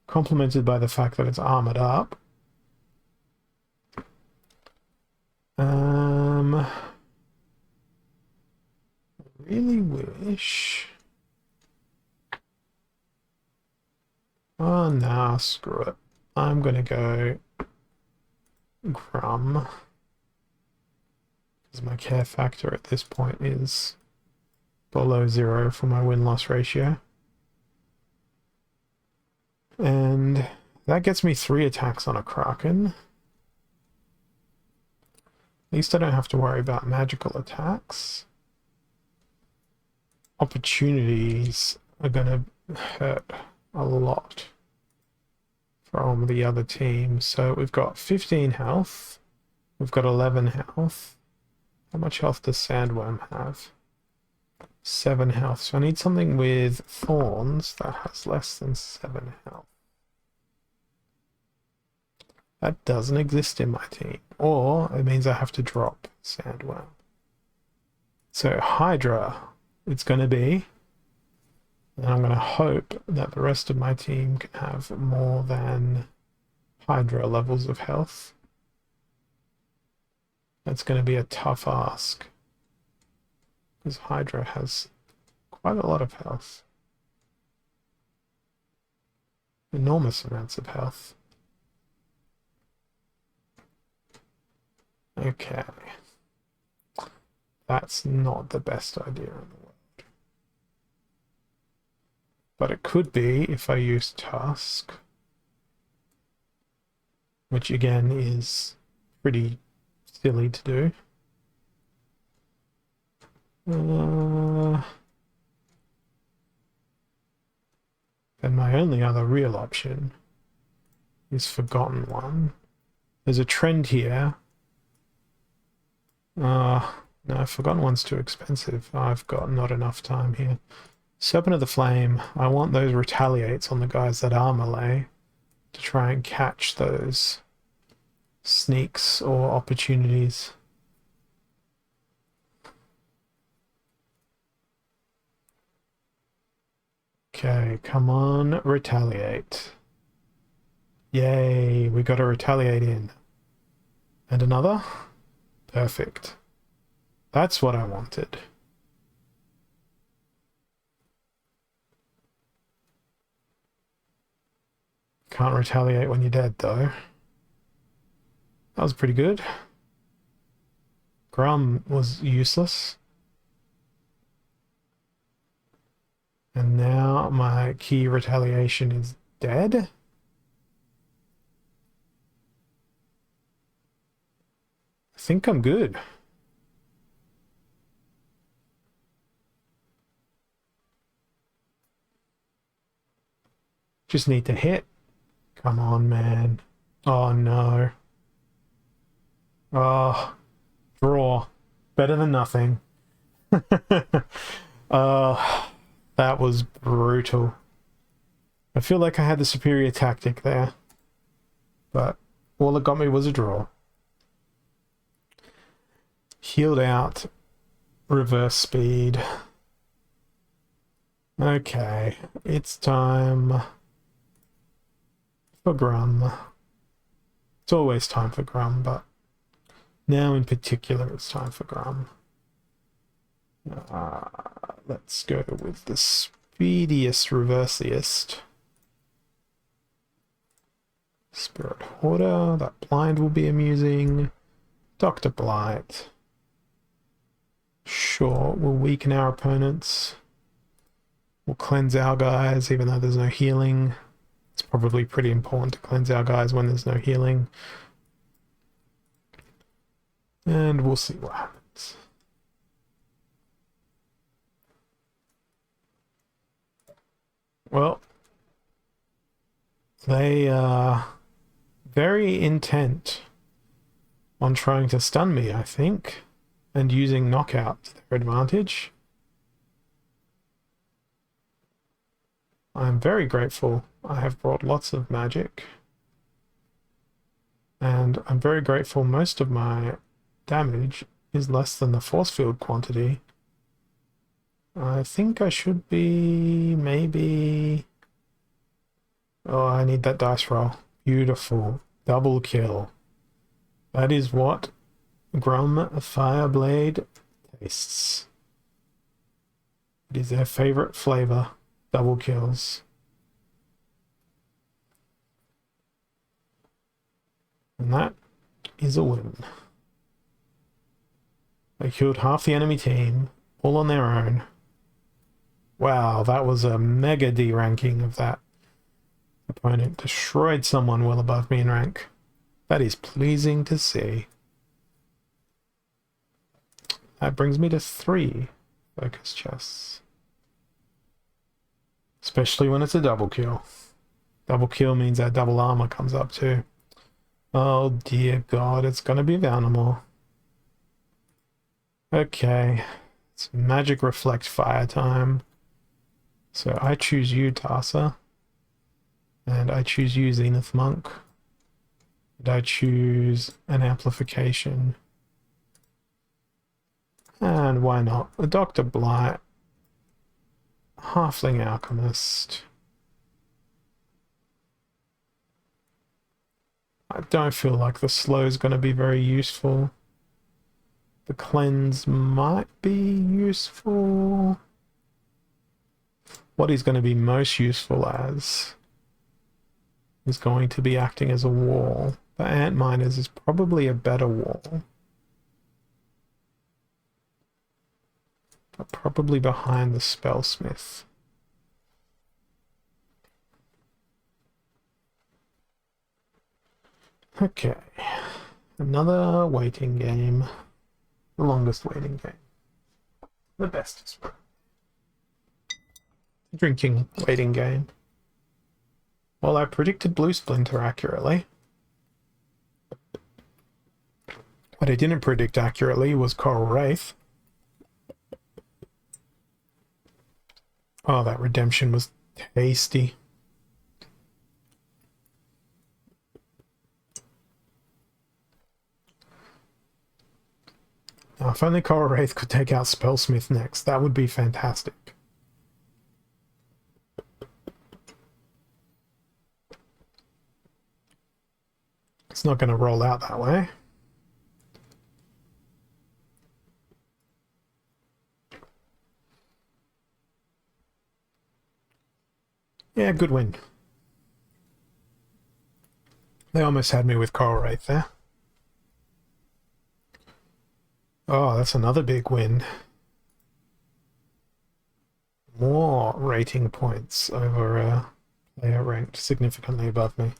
Complemented by the fact that it's armored up. Really wish... Oh, nah, screw it. I'm going to go Grum. Because my care factor at this point is below 0 for my win-loss ratio. And that gets me 3 attacks on a Kraken. At least I don't have to worry about magical attacks. Opportunities are going to hurt a lot from the other team. So we've got 15 health. We've got 11 health. How much health does Sandworm have? 7 health. So I need something with thorns that has less than 7 health. That doesn't exist in my team. Or it means I have to drop Sandworm. So Hydra, it's going to be. And I'm going to hope that the rest of my team can have more than Hydra levels of health. That's going to be a tough ask. Because Hydra has quite a lot of health. Enormous amounts of health. Okay. That's not the best idea in the world. But it could be if I use Tusk. Which again is pretty silly to do. Then my only other real option is Forgotten One. There's a trend here. No, Forgotten One's too expensive. I've got not enough time here. Serpent of the Flame. I want those retaliates on the guys that are melee to try and catch those sneaks or opportunities. Okay, come on, retaliate. Yay, we got a retaliate in. And another? Perfect. That's what I wanted. Can't retaliate when you're dead, though. That was pretty good. Grum was useless. And now my key retaliation is dead. I think I'm good. Just need to hit. Come on, man. Oh, no. Oh, draw. Better than nothing. That was brutal. I feel like I had the superior tactic there. But all it got me was a draw. Healed out. Reverse speed. Okay, it's time for Grum. It's always time for Grum, but now in particular it's time for Grum. Let's go with the speediest reversiest. Spirit Hoarder, that blind will be amusing. Dr. Blight. Sure, we'll weaken our opponents. We'll cleanse our guys, even though there's no healing. It's probably pretty important to cleanse our guys when there's no healing. And we'll see what happens. Well, they are very intent on trying to stun me, I think, and using knockout to their advantage. I'm very grateful I have brought lots of magic. And I'm very grateful most of my damage is less than the force field quantity. I think I should be maybe... Oh, I need that dice roll. Beautiful. Double kill. That is what Grum Fireblade tastes. It is their favorite flavor. Double kills. And that is a win. They killed half the enemy team, all on their own. Wow, that was a mega D-ranking of that opponent. Destroyed someone well above me in rank. That is pleasing to see. That brings me to 3 focus chests. Especially when it's a double kill. Double kill means that double armor comes up too. Oh dear God, it's gonna be Valnamore. Okay, it's magic reflect fire time. So I choose you, Tarsa. And I choose you, Zenith Monk. And I choose an amplification. And why not? The Dr. Blight. Halfling Alchemist. I don't feel like the slow is going to be very useful. The cleanse might be useful. What he's going to be most useful as is going to be acting as a wall. The Ant Miners is probably a better wall. But probably behind the Spellsmith. Okay. Another waiting game. The longest waiting game. The bestest one. Drinking waiting game. Well, I predicted Blue Splinter accurately. What I didn't predict accurately was Coral Wraith. Oh, that redemption was tasty. Now, if only Coral Wraith could take out Spellsmith next, that would be fantastic. It's not going to roll out that way. Yeah, good win. They almost had me with Coral Wraith there. Oh, that's another big win. More rating points over a player ranked significantly above me.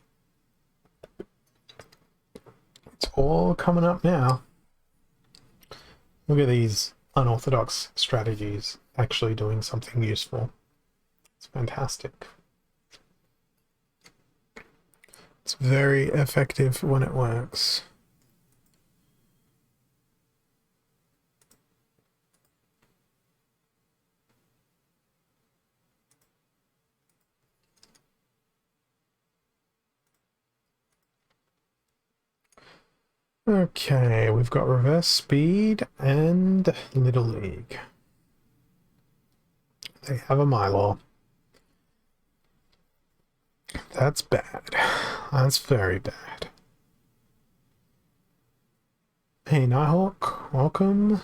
It's all coming up now. Look at these unorthodox strategies actually doing something useful. It's fantastic. It's very effective when it works. Okay, we've got reverse speed and Little League. They have a Mylor. That's bad. That's very bad. Hey, Nighthawk, welcome.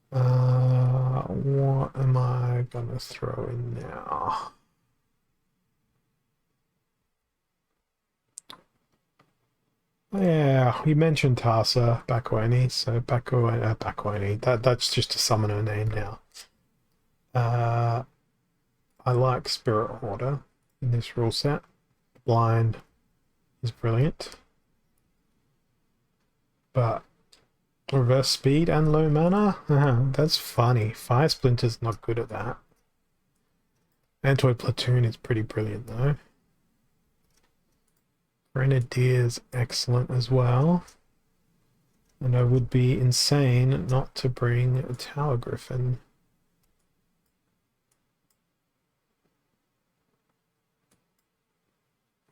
What am I gonna throw in now? Yeah, we mentioned Tarsa Bakweni, so Bakweni. That's just a summoner name now. I like Spirit Hoarder in this rule set. Blind is brilliant, but reverse speed and low mana? That's funny. Fire Splinter's not good at that. Antoid Platoon is pretty brilliant though. Grenadier's excellent as well. And I would be insane not to bring a Tower Griffin.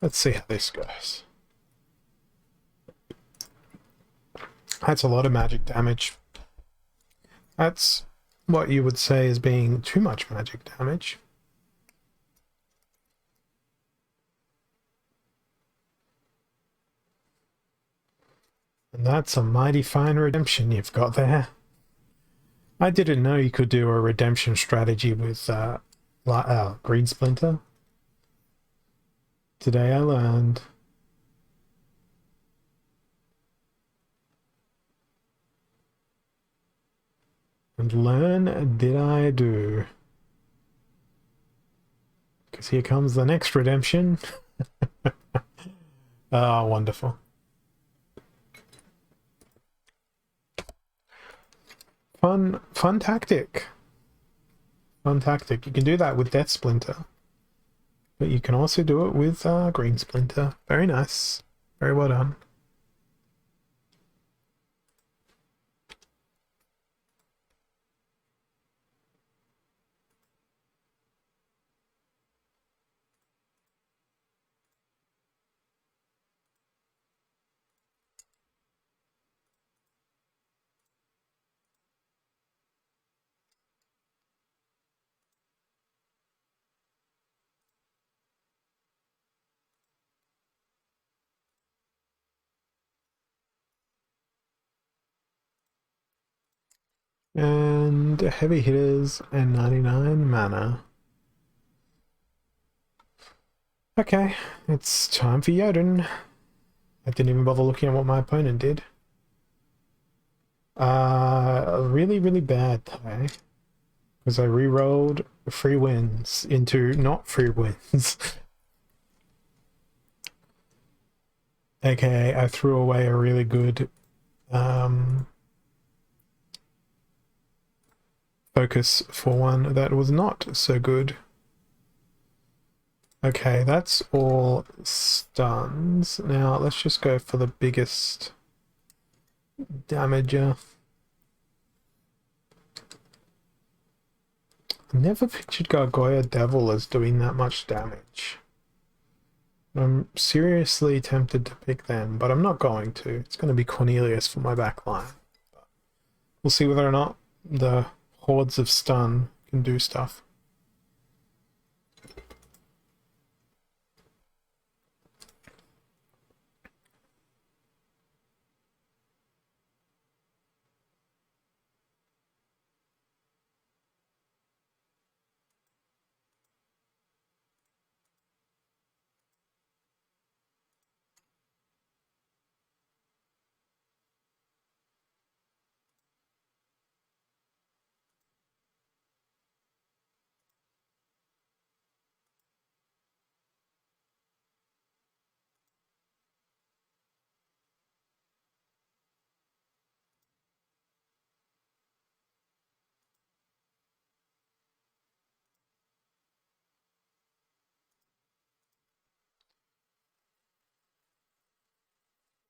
Let's see how this goes. That's a lot of magic damage. That's what you would say is being too much magic damage. And that's a mighty fine redemption you've got there. I didn't know you could do a redemption strategy with Green Splinter. Today I learned. And learn did I do. Because here comes the next redemption. Ah, wonderful. Fun tactic. Fun tactic. You can do that with Death Splinter. But you can also do it with Green Splinter. Very nice. Very well done. And heavy hitters and 99 mana. Okay, it's time for Jotun. I didn't even bother looking at what my opponent did. Really, really bad today. Because I re-rolled free wins into not free wins. Okay, I threw away a really good focus for one that was not so good. Okay, that's all stuns. Now let's just go for the biggest damager. I never pictured Gargoyle Devil as doing that much damage. I'm seriously tempted to pick them, but I'm not going to. It's going to be Cornelius for my back line. We'll see whether or not the hordes of stun can do stuff.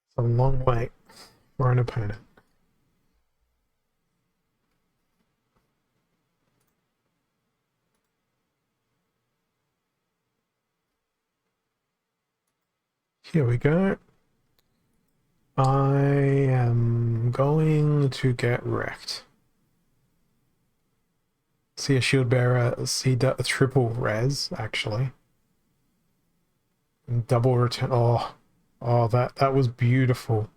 It's a long wait for an opponent. Here we go. I am going to get wrecked. See a shield bearer, see a triple res, actually. And double return. Oh, that was beautiful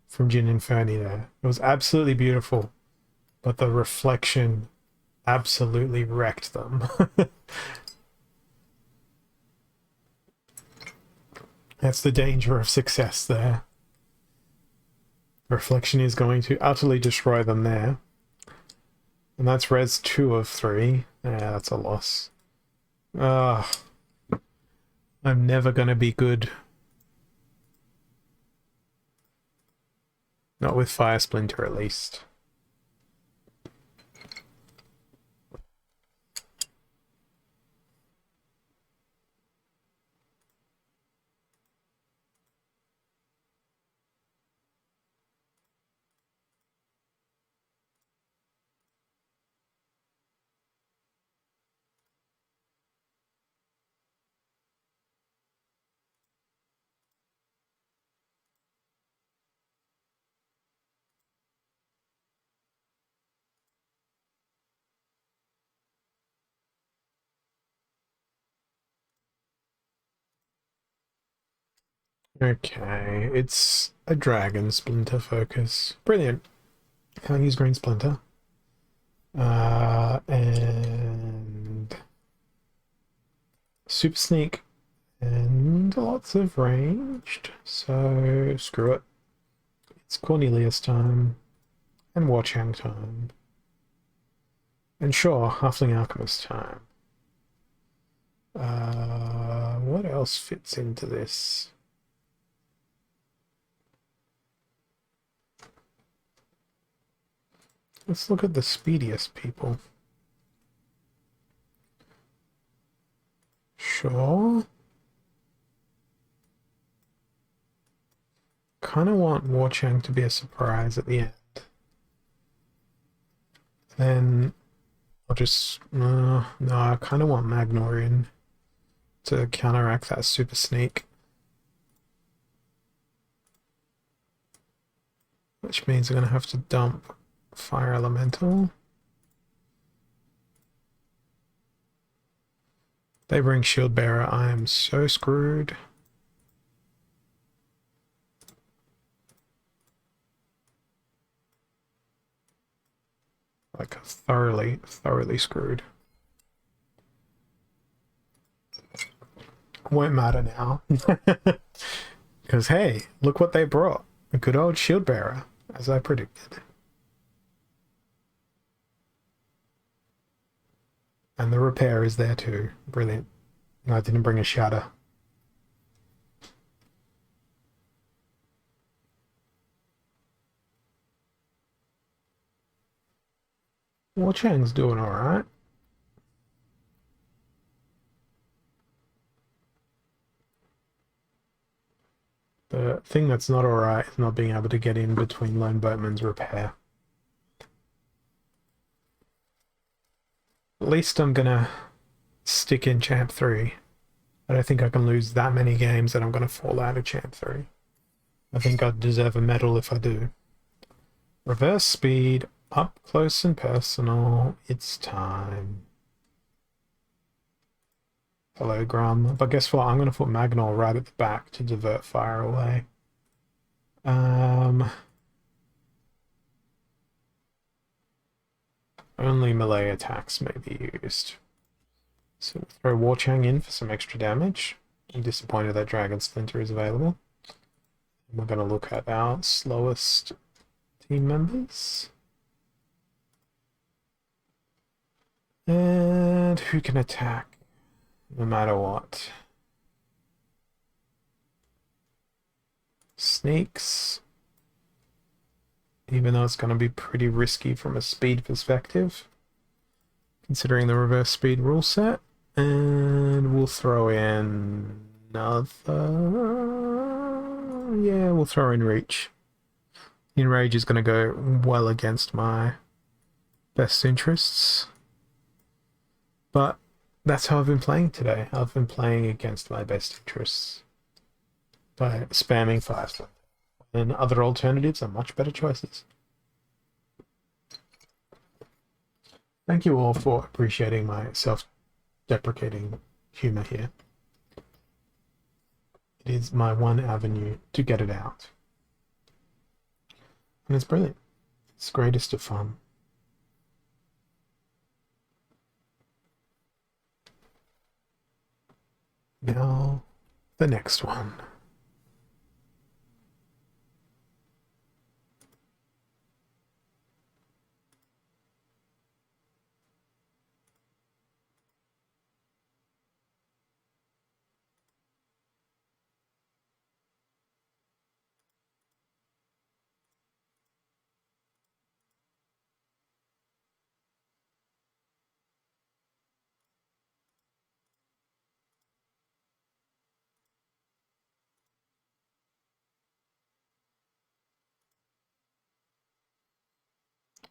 from Jin Inferni there. It was absolutely beautiful. But the reflection absolutely wrecked them. That's the danger of success there. Reflection is going to utterly destroy them there. And that's res 2 of 3. Yeah, that's a loss. I'm never going to be good. Not with Fire Splinter, at least. Okay, it's a Dragon Splinter focus. Brilliant. Can't use Green Splinter. And Super Sneak and lots of ranged. So screw it. It's Cornelius time and Watchang time. And sure, Halfling Alchemist time. What else fits into this? Let's look at the speediest people. Sure. Kind of want Warchang to be a surprise at the end. Then I'll just... no, I kind of want Magnorian to counteract that Super Sneak. Which means I'm going to have to dump Fire Elemental. They bring Shield Bearer. I am so screwed. Like thoroughly screwed. Won't matter now. Because hey, look what they brought. A good old Shield Bearer, as I predicted. And the repair is there too. Brilliant. I didn't bring a shatter. Well, Chang's doing alright. The thing that's not alright is not being able to get in between Lone Boatman's repair. At least I'm gonna stick in Champ 3. I don't think I can lose that many games that I'm gonna fall out of Champ 3. I think I deserve a medal if I do. Reverse speed, up close and personal, it's time. Hello, Grum. But guess what? I'm gonna put Magnol right at the back to divert fire away. Only melee attacks may be used. So we'll throw Warchang in for some extra damage. I'm disappointed that Dragon Splinter is available. And we're going to look at our slowest team members. And who can attack no matter what? Snakes. Even though it's going to be pretty risky from a speed perspective, considering the reverse speed rule set. And we'll throw in another Yeah, we'll throw in Reach. Enrage is going to go well against my best interests. But that's how I've been playing today. I've been playing against my best interests by spamming 5. And other alternatives are much better choices. Thank you all for appreciating my self-deprecating humor here. It is my one avenue to get it out. And it's brilliant. It's greatest of fun. Now, the next one.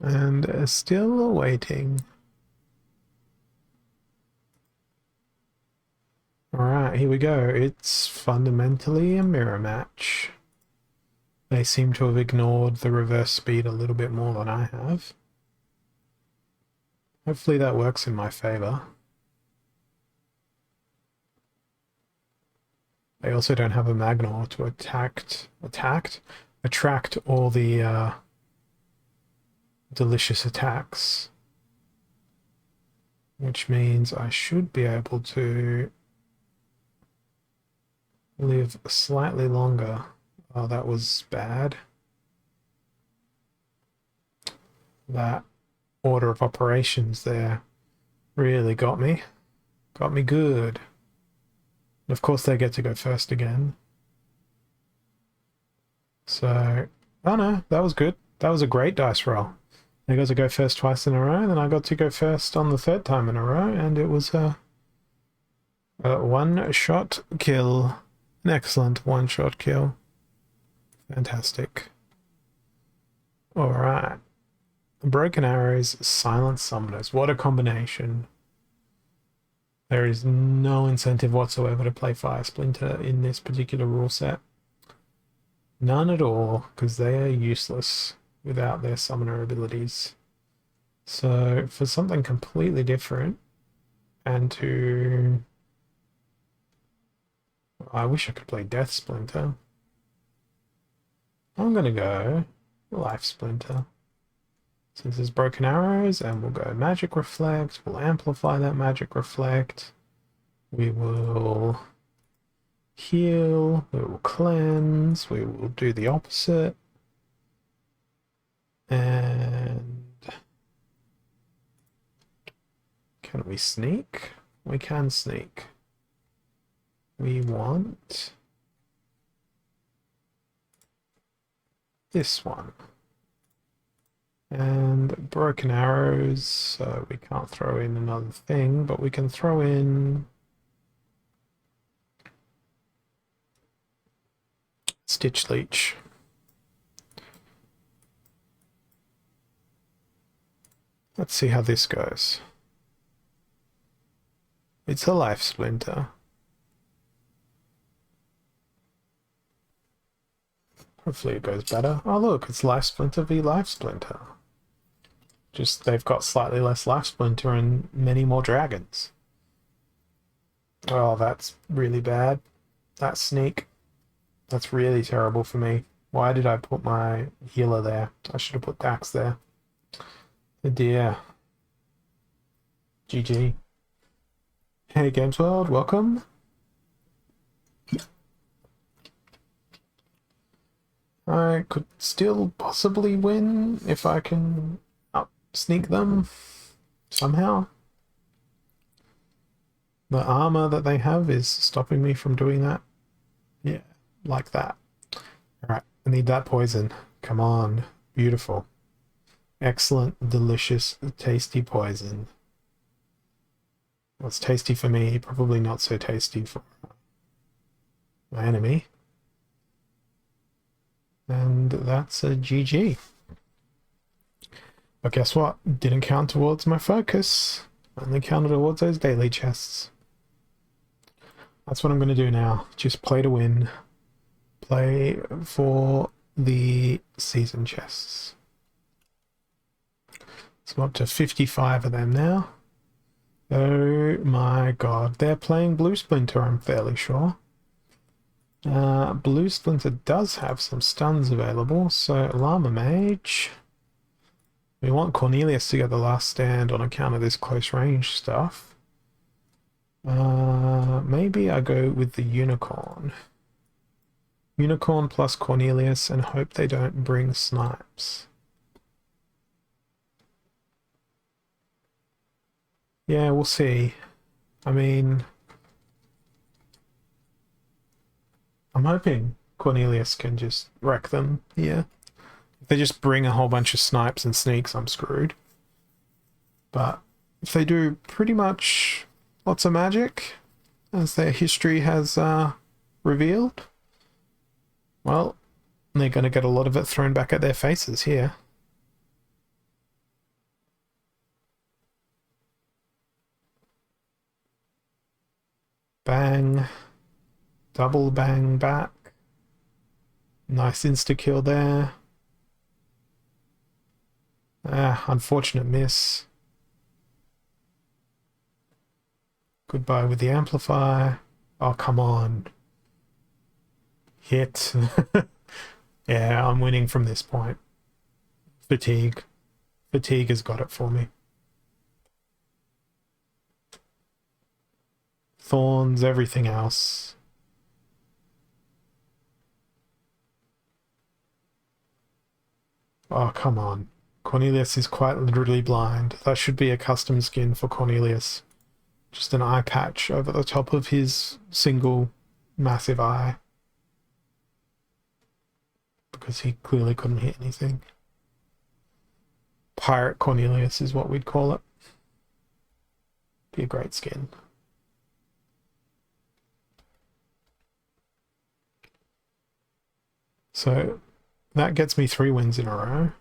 And still awaiting. Alright, here we go. It's fundamentally a mirror match. They seem to have ignored the reverse speed a little bit more than I have. Hopefully that works in my favor. They also don't have a Magnar to attract all the delicious attacks. Which means I should be able to live slightly longer. Oh, that was bad. That order of operations there really got me. Got me good. And of course they get to go first again. So, oh no, that was good. That was a great dice roll. They got to go first twice in a row, and then I got to go first on the 3rd time in a row, and it was a one-shot kill. An excellent one-shot kill. Fantastic. Alright. Broken Arrows, Silent Summoners. What a combination. There is no incentive whatsoever to play Fire Splinter in this particular rule set. None at all, because they are useless without their summoner abilities. So, for something completely different, and to... I wish I could play Death Splinter. I'm gonna go Life Splinter. Since there's Broken Arrows, and we'll go Magic Reflect, we'll amplify that Magic Reflect. We will heal, we will cleanse, we will do the opposite. And can we sneak? We can sneak. We want this one. And Broken Arrows, so we can't throw in another thing, but we can throw in Stitch Leech. Let's see how this goes. It's a Life Splinter. Hopefully it goes better. Oh look, it's Life Splinter v Life Splinter. Just they've got slightly less Life Splinter and many more dragons. Oh, that's really bad. That sneak. That's really terrible for me. Why did I put my healer there? I should have put Dax there. Oh dear. GG. Hey Games World, welcome. I could still possibly win if I can sneak them somehow. The armor that they have is stopping me from doing that. Yeah, like that. Alright, I need that poison. Come on. Beautiful. Excellent, delicious, tasty poison. Well, it's tasty for me, probably not so tasty for my enemy. And that's a GG. But guess what? Didn't count towards my focus. Only counted towards those daily chests. That's what I'm going to do now. Just play to win. Play for the season chests. So I'm up to 55 of them now. Oh my god. They're playing Blue Splinter, I'm fairly sure. Blue Splinter does have some stuns available, so Llama Mage. We want Cornelius to get the last stand on account of this close range stuff. Maybe I go with the Unicorn. Unicorn plus Cornelius and hope they don't bring snipes. Yeah, we'll see. I mean, I'm hoping Cornelius can just wreck them here. If they just bring a whole bunch of snipes and sneaks, I'm screwed. But if they do pretty much lots of magic, as their history has revealed, well, they're going to get a lot of it thrown back at their faces here. Bang. Double bang back. Nice insta-kill there. Unfortunate miss. Goodbye with the amplify. Oh, come on. Hit. Yeah, I'm winning from this point. Fatigue. Fatigue has got it for me. Thorns, everything else. Oh, come on. Cornelius is quite literally blind. That should be a custom skin for Cornelius. Just an eye patch over the top of his single massive eye. Because he clearly couldn't hit anything. Pirate Cornelius is what we'd call it. Be a great skin. So that gets me 3 wins in a row.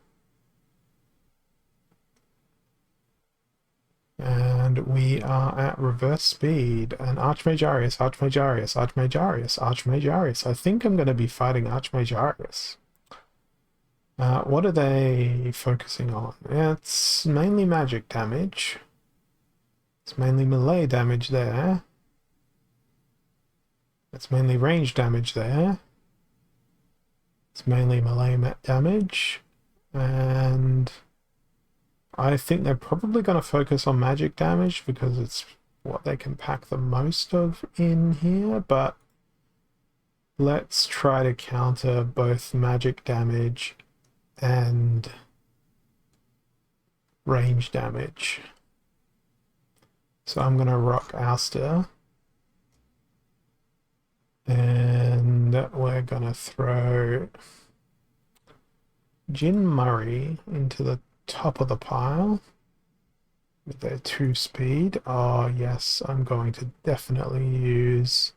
And we are at reverse speed. And Archmage Arius, Archmage Arius, Archmage Arius, Archmage Arius. I think I'm going to be fighting Archmage Arius. What are they focusing on? It's mainly magic damage. It's mainly melee damage there. It's mainly range damage there. It's mainly melee damage. And I think they're probably going to focus on magic damage because it's what they can pack the most of in here, but let's try to counter both magic damage and range damage. So I'm going to rock Ouster. And we're going to throw Jin Murray into the top of the pile with their 2 speed. Oh yes, I'm going to definitely use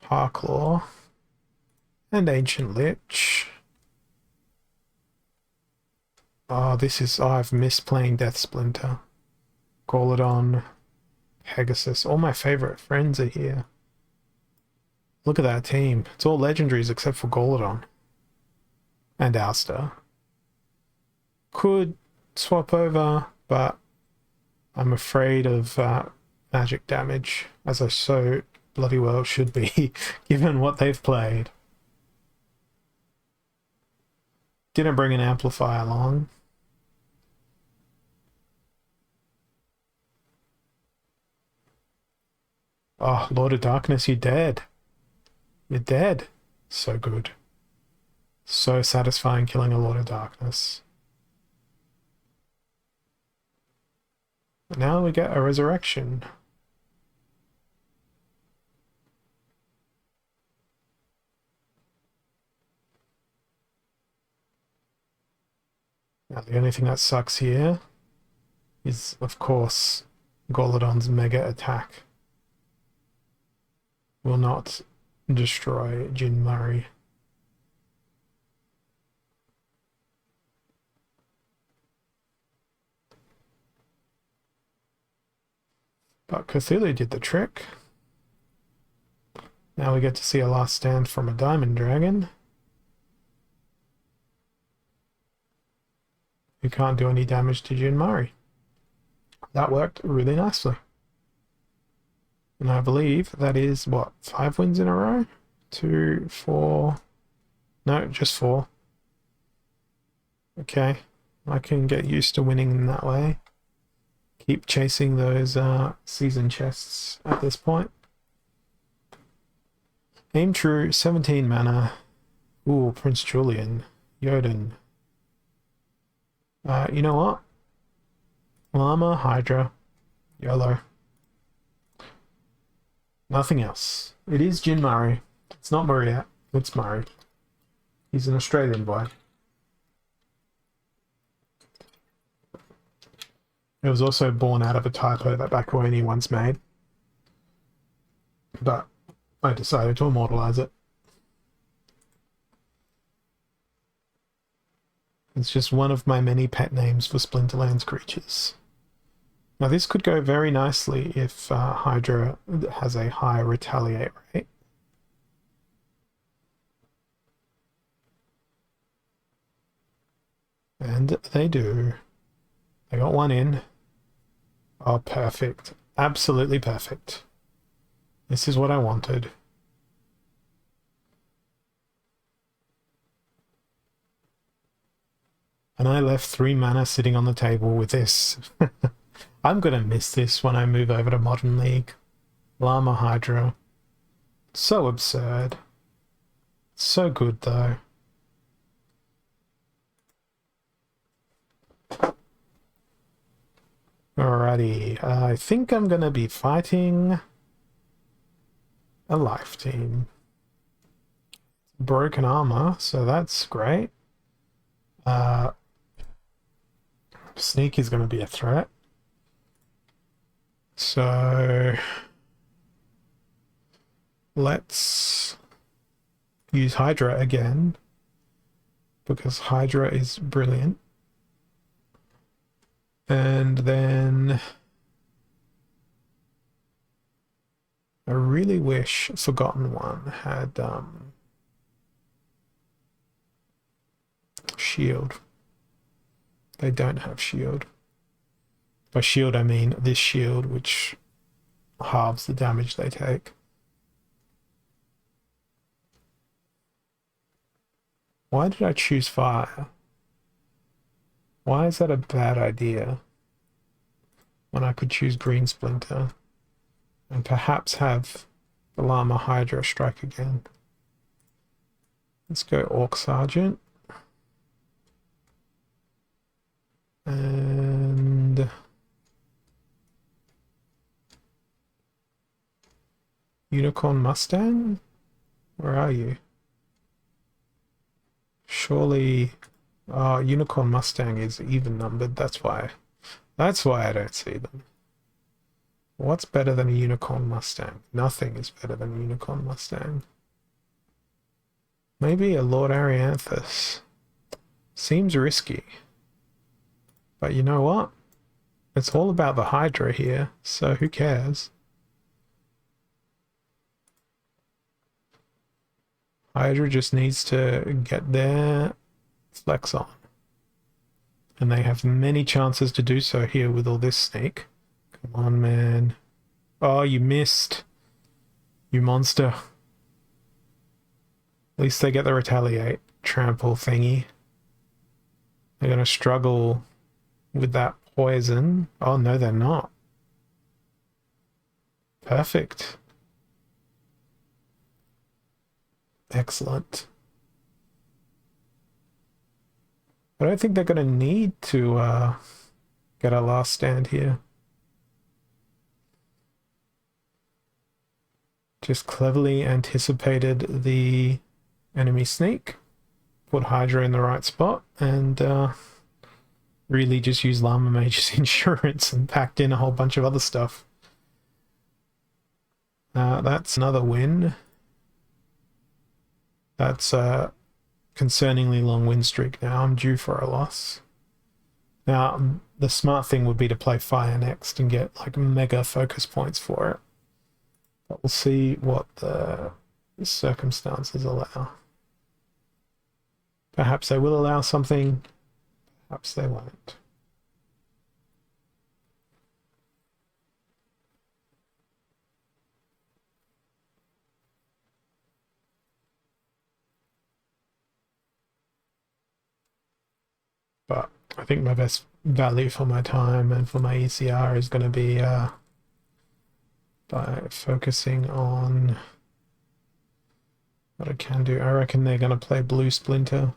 Harklaw and Ancient Lich. Oh, I've missed playing Death Splinter. Gauladon, Pegasus, all my favorite friends are here. Look at that team. It's all legendaries except for Gauladon and Ouster. Could swap over, but I'm afraid of magic damage, as I so bloody well should be, given what they've played. Didn't bring an amplifier along. Oh, Lord of Darkness, you're dead. You're dead. So good. So satisfying killing a Lord of Darkness. Now we get a resurrection. Now the only thing that sucks here is, of course, Gauladon's mega attack will not destroy Jin Murray. But Cthulhu did the trick. Now we get to see a last stand from a Diamond Dragon, who can't do any damage to Jinmari. That worked really nicely. And I believe that is, what, 5 wins in a row? 2, 4... No, just 4. Okay, I can get used to winning in that way. Keep chasing those season chests at this point. Aim true, 17 mana. Ooh, Prince Julian. Jotun. You know what? Llama, Hydra. YOLO. Nothing else. It is Jin Murray. It's not Maria. It's Murray. He's an Australian boy. It was also born out of a typo that Bakawani once made. But I decided to immortalize it. It's just one of my many pet names for Splinterlands creatures. Now this could go very nicely if Hydra has a high retaliate rate. And they do. They got one in. Oh, perfect. Absolutely perfect. This is what I wanted. And I left 3 mana sitting on the table with this. I'm gonna miss this when I move over to Modern League. Llama Hydra. So absurd. So good though. Alrighty, I think I'm gonna be fighting a life team. Broken armor, so that's great. Sneak is gonna be a threat. So let's use Hydra again, because Hydra is brilliant. And then I really wish Forgotten One had shield. They don't have shield. By shield I mean this shield, which halves the damage they take. Why did I choose fire? Why is that a bad idea when I could choose Green Splinter and perhaps have the Llama Hydra strike again? Let's go Orc Sergeant. And Unicorn Mustang? Where are you? Surely... Oh, Unicorn Mustang is even numbered, that's why. That's why I don't see them. What's better than a Unicorn Mustang? Nothing is better than a Unicorn Mustang. Maybe a Lord Arianthus. Seems risky. But you know what? It's all about the Hydra here, so who cares? Hydra just needs to get their flex on. And they have many chances to do so here with all this sneak. Come on, man. Oh, you missed. You monster. At least they get the retaliate trample thingy. They're going to struggle with that poison. Oh, no, they're not. Perfect. Excellent. I don't think they're going to need to get a last stand here. Just cleverly anticipated the enemy sneak, put Hydra in the right spot, and really just used Llama Mage's insurance and packed in a whole bunch of other stuff. That's another win. That's a concerningly long win streak now. I'm due for a loss. Now, the smart thing would be to play fire next and get like mega focus points for it. But we'll see what the circumstances allow. Perhaps they will allow something, perhaps they won't. But I think my best value for my time and for my ECR is going to be by focusing on what I can do. I reckon they're going to play blue splinter.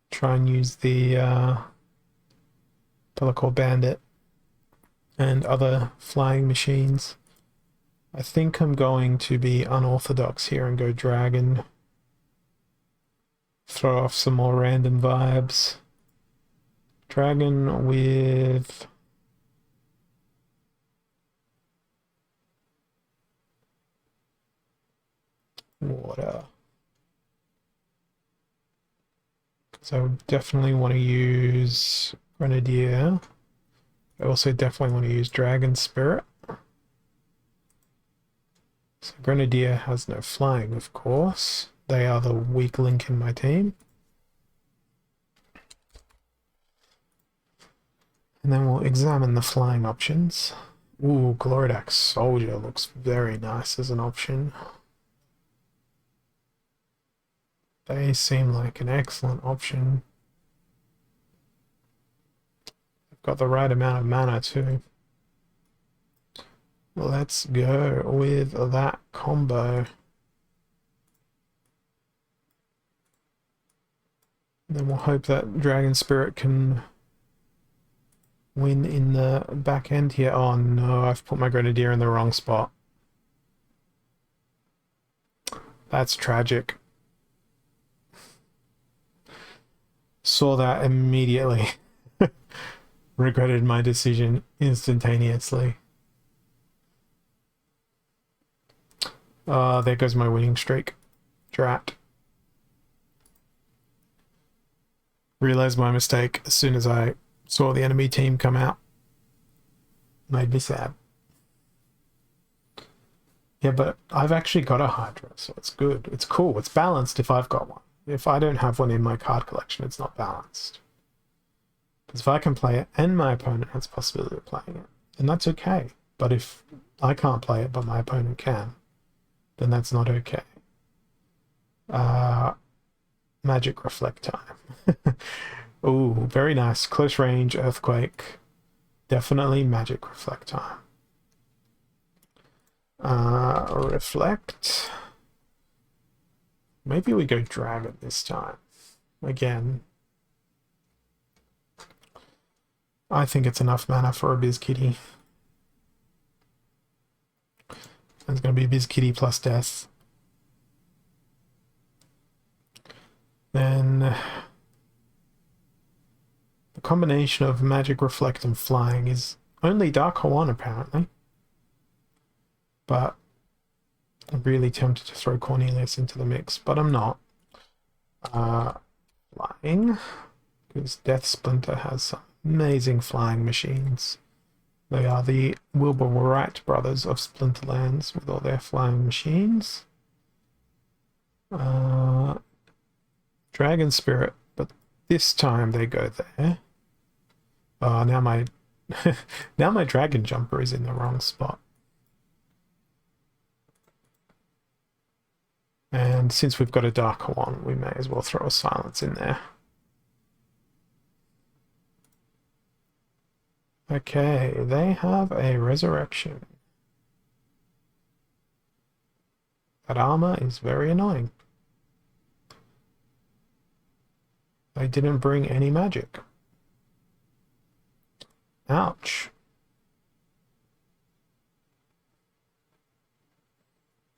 Try and use the Pelacor Bandit and other flying machines. I think I'm going to be unorthodox here and go dragon. Throw off some more random vibes. Dragon with water. So I definitely want to use Grenadier. I also definitely want to use Dragon Spirit. So Grenadier has no flying, of course. They are the weak link in my team. And then we'll examine the flying options. Ooh, Gloridax Soldier looks very nice as an option. They seem like an excellent option. They've got the right amount of mana too. Let's go with that combo. Then we'll hope that Dragon Spirit can win in the back end here. Oh no, I've put my Grenadier in the wrong spot. That's tragic. Saw that immediately. Regretted my decision instantaneously. There goes my winning streak. Drat. Realized my mistake as soon as I saw the enemy team come out. Made me sad. Yeah, but I've actually got a Hydra, so it's good. It's cool. It's balanced if I've got one. If I don't have one in my card collection, it's not balanced. Because if I can play it and my opponent has the possibility of playing it, then that's okay. But if I can't play it but my opponent can, then that's not okay. Magic Reflect time. Ooh, very nice. Close range, Earthquake. Definitely Magic Reflect time. Reflect. Maybe we go Dragon this time. Again. I think it's enough mana for a Biz Kitty. It's going to be Biz Kitty plus Death. Then the combination of Magic Reflect and Flying is only Dark Hole 1 apparently. But I'm really tempted to throw Cornelius into the mix, but I'm not. Flying, because Death Splinter has some amazing flying machines. They are the Wilbur Wright brothers of Splinterlands with all their flying machines. Dragon Spirit, but this time they go there. Now my now my Dragon Jumper is in the wrong spot. And since we've got a Darker one, we may as well throw a Silence in there. Okay, they have a Resurrection. That armor is very annoying. They didn't bring any magic. Ouch.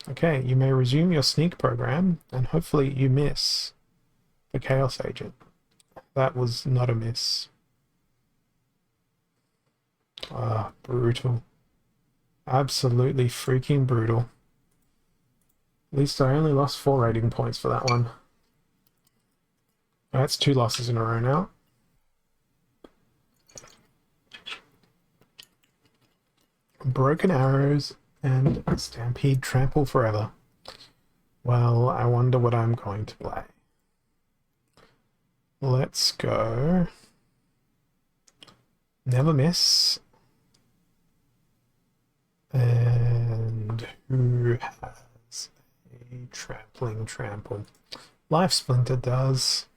Okay, you may resume your sneak program, and hopefully you miss the Chaos Agent. That was not a miss. Ah, brutal. Absolutely freaking brutal. At least I only lost 4 rating points for that one. That's 2 losses in a row now. Broken Arrows and Stampede Trample Forever. Well, I wonder what I'm going to play. Let's go. Never Miss. And who has a Trampling Trample? Life Splinter does.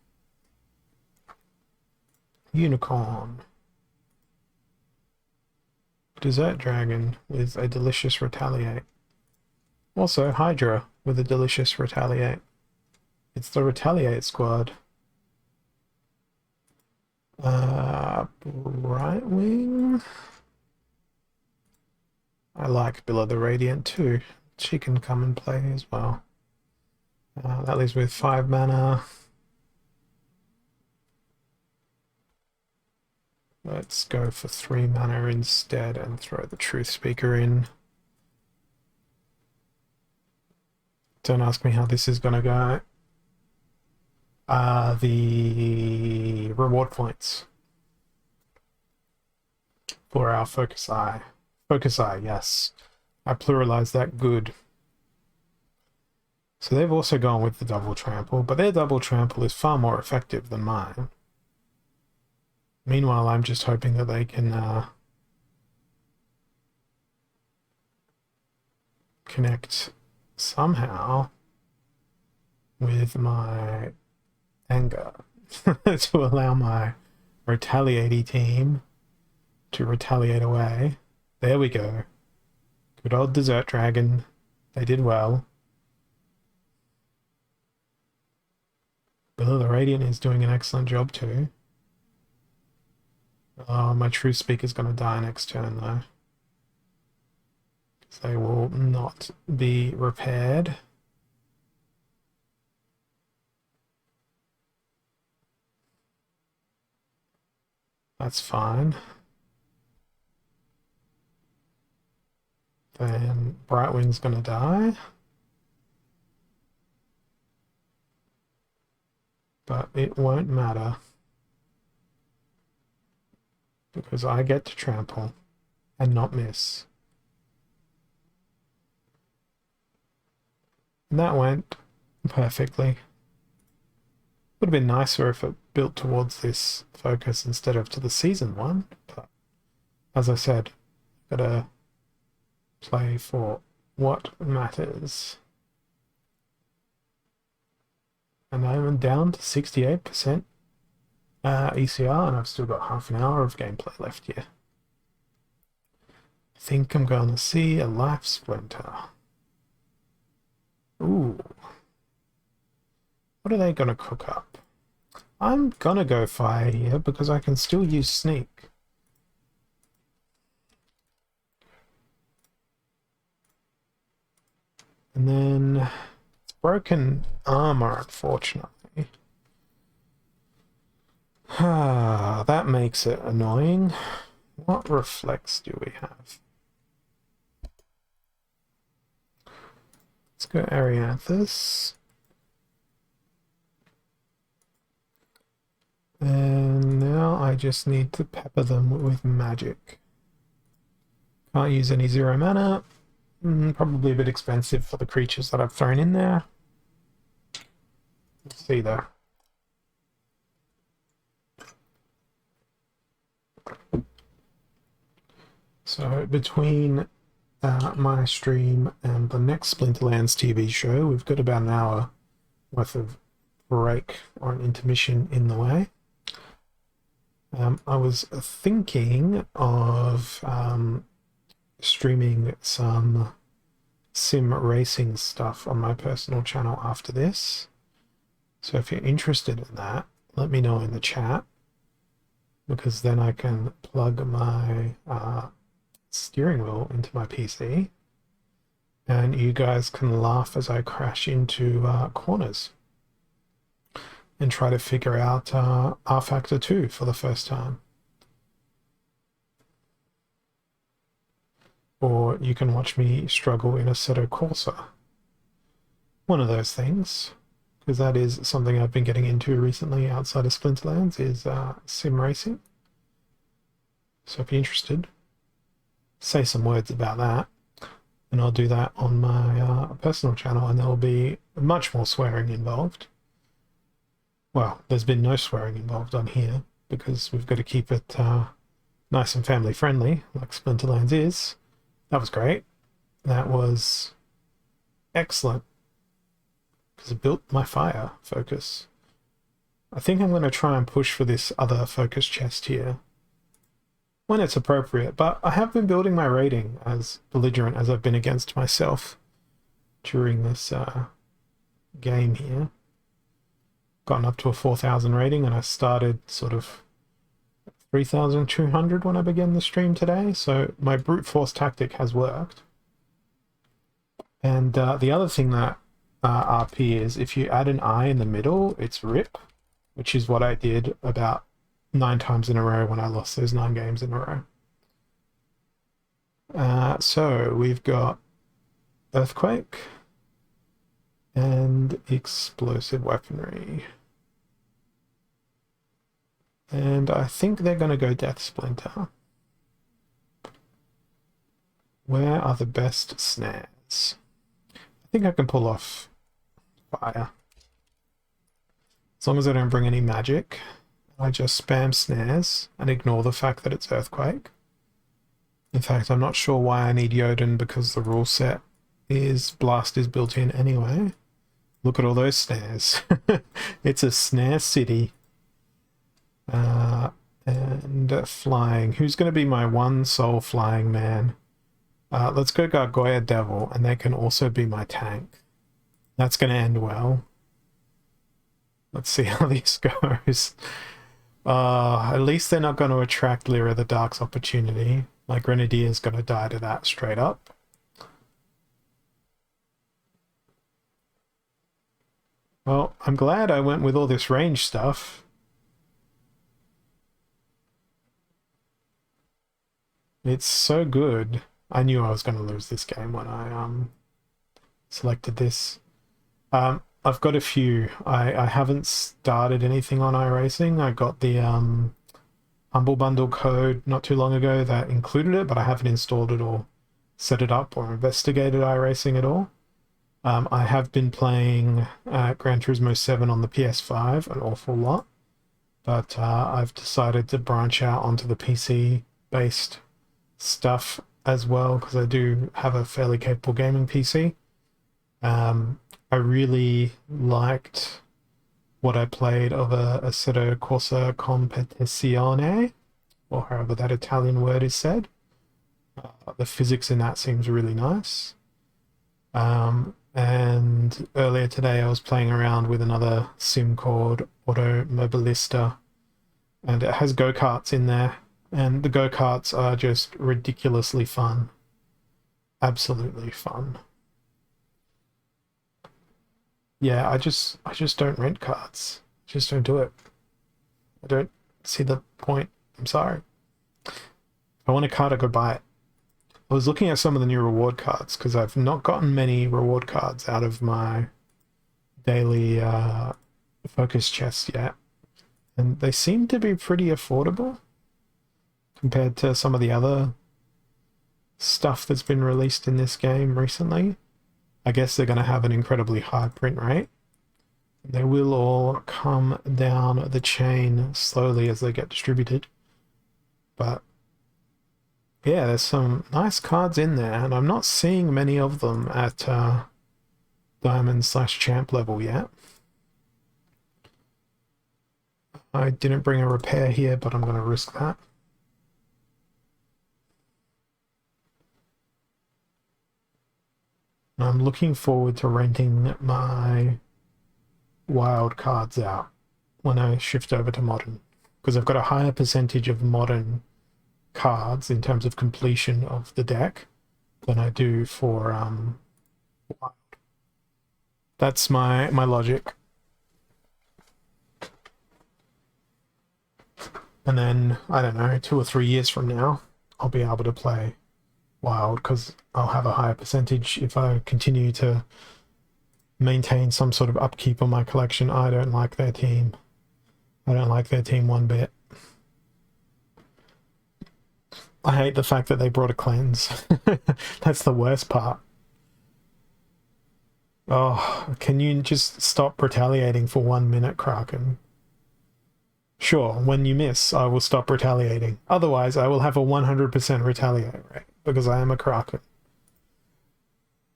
Unicorn. Desert Dragon with a Delicious Retaliate. Also Hydra with a Delicious Retaliate. It's the Retaliate squad. Brightwing. I like Bill of the Radiant too. She can come and play as well. That leaves with 5 mana. Let's go for 3 mana instead and throw the Truth Speaker in. Don't ask me how this is going to go. The reward points for our Focus Eye. Focus Eye, yes. I pluralized that good. So they've also gone with the double trample, but their double trample is far more effective than mine. Meanwhile, I'm just hoping that they can connect somehow with my anger to allow my retaliating team to retaliate away. There we go. Good old Desert Dragon. They did well. Bill of the Radiant is doing an excellent job too. Oh, my Truth Speaker's going to die next turn though. They will not be repaired. That's fine. Then Brightwing's going to die. But it won't matter. Because I get to trample and not miss. And that went perfectly. Would have been nicer if it built towards this focus instead of to the season one. But as I said, gotta play for what matters. And I'm down to 68% ECR, and I've still got half an hour of gameplay left here. I think I'm going to see a Life Splinter. Ooh. What are they going to cook up? I'm going to go Fire here because I can still use Sneak. And then it's Broken Armor, unfortunately. That makes it annoying. What reflects do we have? Let's go Arianthus. And now I just need to pepper them with magic. Can't use any 0 mana. Probably a bit expensive for the creatures that I've thrown in there. Let's see though. So between my stream and the next Splinterlands TV show, we've got about an hour worth of break or an intermission in the way. I was thinking of streaming some sim racing stuff on my personal channel after this. So if you're interested in that, let me know in the chat, because then I can plug my steering wheel into my PC and you guys can laugh as I crash into corners and try to figure out R Factor 2 for the first time. Or you can watch me struggle in Assetto Corsa. One of those things, because that is something I've been getting into recently outside of Splinterlands, is sim racing. So if you're interested, say some words about that. And I'll do that on my personal channel, and there will be much more swearing involved. Well, there's been no swearing involved on here because we've got to keep it nice and family friendly, like Splinterlands is. That was great. That was excellent because it built my fire focus. I think I'm going to try and push for this other focus chest here when it's appropriate, but I have been building my rating as belligerent as I've been against myself during this game here. Gotten up to a 4,000 rating, and I started sort of 3,200 when I began the stream today, so my brute force tactic has worked. And the other thing that RP is, if you add an I in the middle, it's RIP, which is what I did about 9 times in a row when I lost those 9 games in a row. So we've got Earthquake and Explosive Weaponry. And I think they're going to go Death Splinter. Where are the best snares? I think I can pull off fire. As long as I don't bring any magic, I just spam snares and ignore the fact that it's Earthquake. In fact, I'm not sure why I need Jotun, because the rule set is Blast is built in anyway. Look at all those snares. It's a snare city. And flying. Who's going to be my one soul flying man? Let's go Gargoyle Devil, and they can also be my tank. That's going to end well. Let's see how this goes. At least they're not going to attract Lyra the Dark's opportunity. My Grenadier's going to die to that straight up. Well, I'm glad I went with all this range stuff. It's so good. I knew I was going to lose this game when I selected this. I've got a few. I haven't started anything on iRacing. I got the Humble Bundle code not too long ago that included it, but I haven't installed it or set it up or investigated iRacing at all. I have been playing Gran Turismo 7 on the PS5 an awful lot, but I've decided to branch out onto the PC-based stuff as well, because I do have a fairly capable gaming PC. I really liked what I played of Assetto Corsa Competizione, or however that Italian word is said. The physics in that seems really nice. And earlier today I was playing around with another sim called Automobilista, and it has go-karts in there, and the go-karts are just ridiculously fun. Absolutely fun. Yeah, I just don't rent cards. Just don't do it. I don't see the point. I'm sorry. If I want a card, I go buy it. I was looking at some of the new reward cards because I've not gotten many reward cards out of my daily focus chest yet, and they seem to be pretty affordable compared to some of the other stuff that's been released in this game recently. I guess they're going to have an incredibly high print rate. They will all come down the chain slowly as they get distributed. But yeah, there's some nice cards in there, and I'm not seeing many of them at Diamond/Champ level yet. I didn't bring a repair here, but I'm going to risk that. I'm looking forward to renting my wild cards out when I shift over to modern, because I've got a higher percentage of modern cards in terms of completion of the deck than I do for wild. That's my logic. And then, I don't know, 2 or 3 years from now, I'll be able to play wild because I'll have a higher percentage if I continue to maintain some sort of upkeep on my collection. I don't like their team. I don't like their team one bit. I hate the fact that they brought a cleanse. That's the worst part. Oh, can you just stop retaliating for 1 minute, Kraken? Sure, when you miss, I will stop retaliating. Otherwise, I will have a 100% retaliate rate, because I am a Kraken.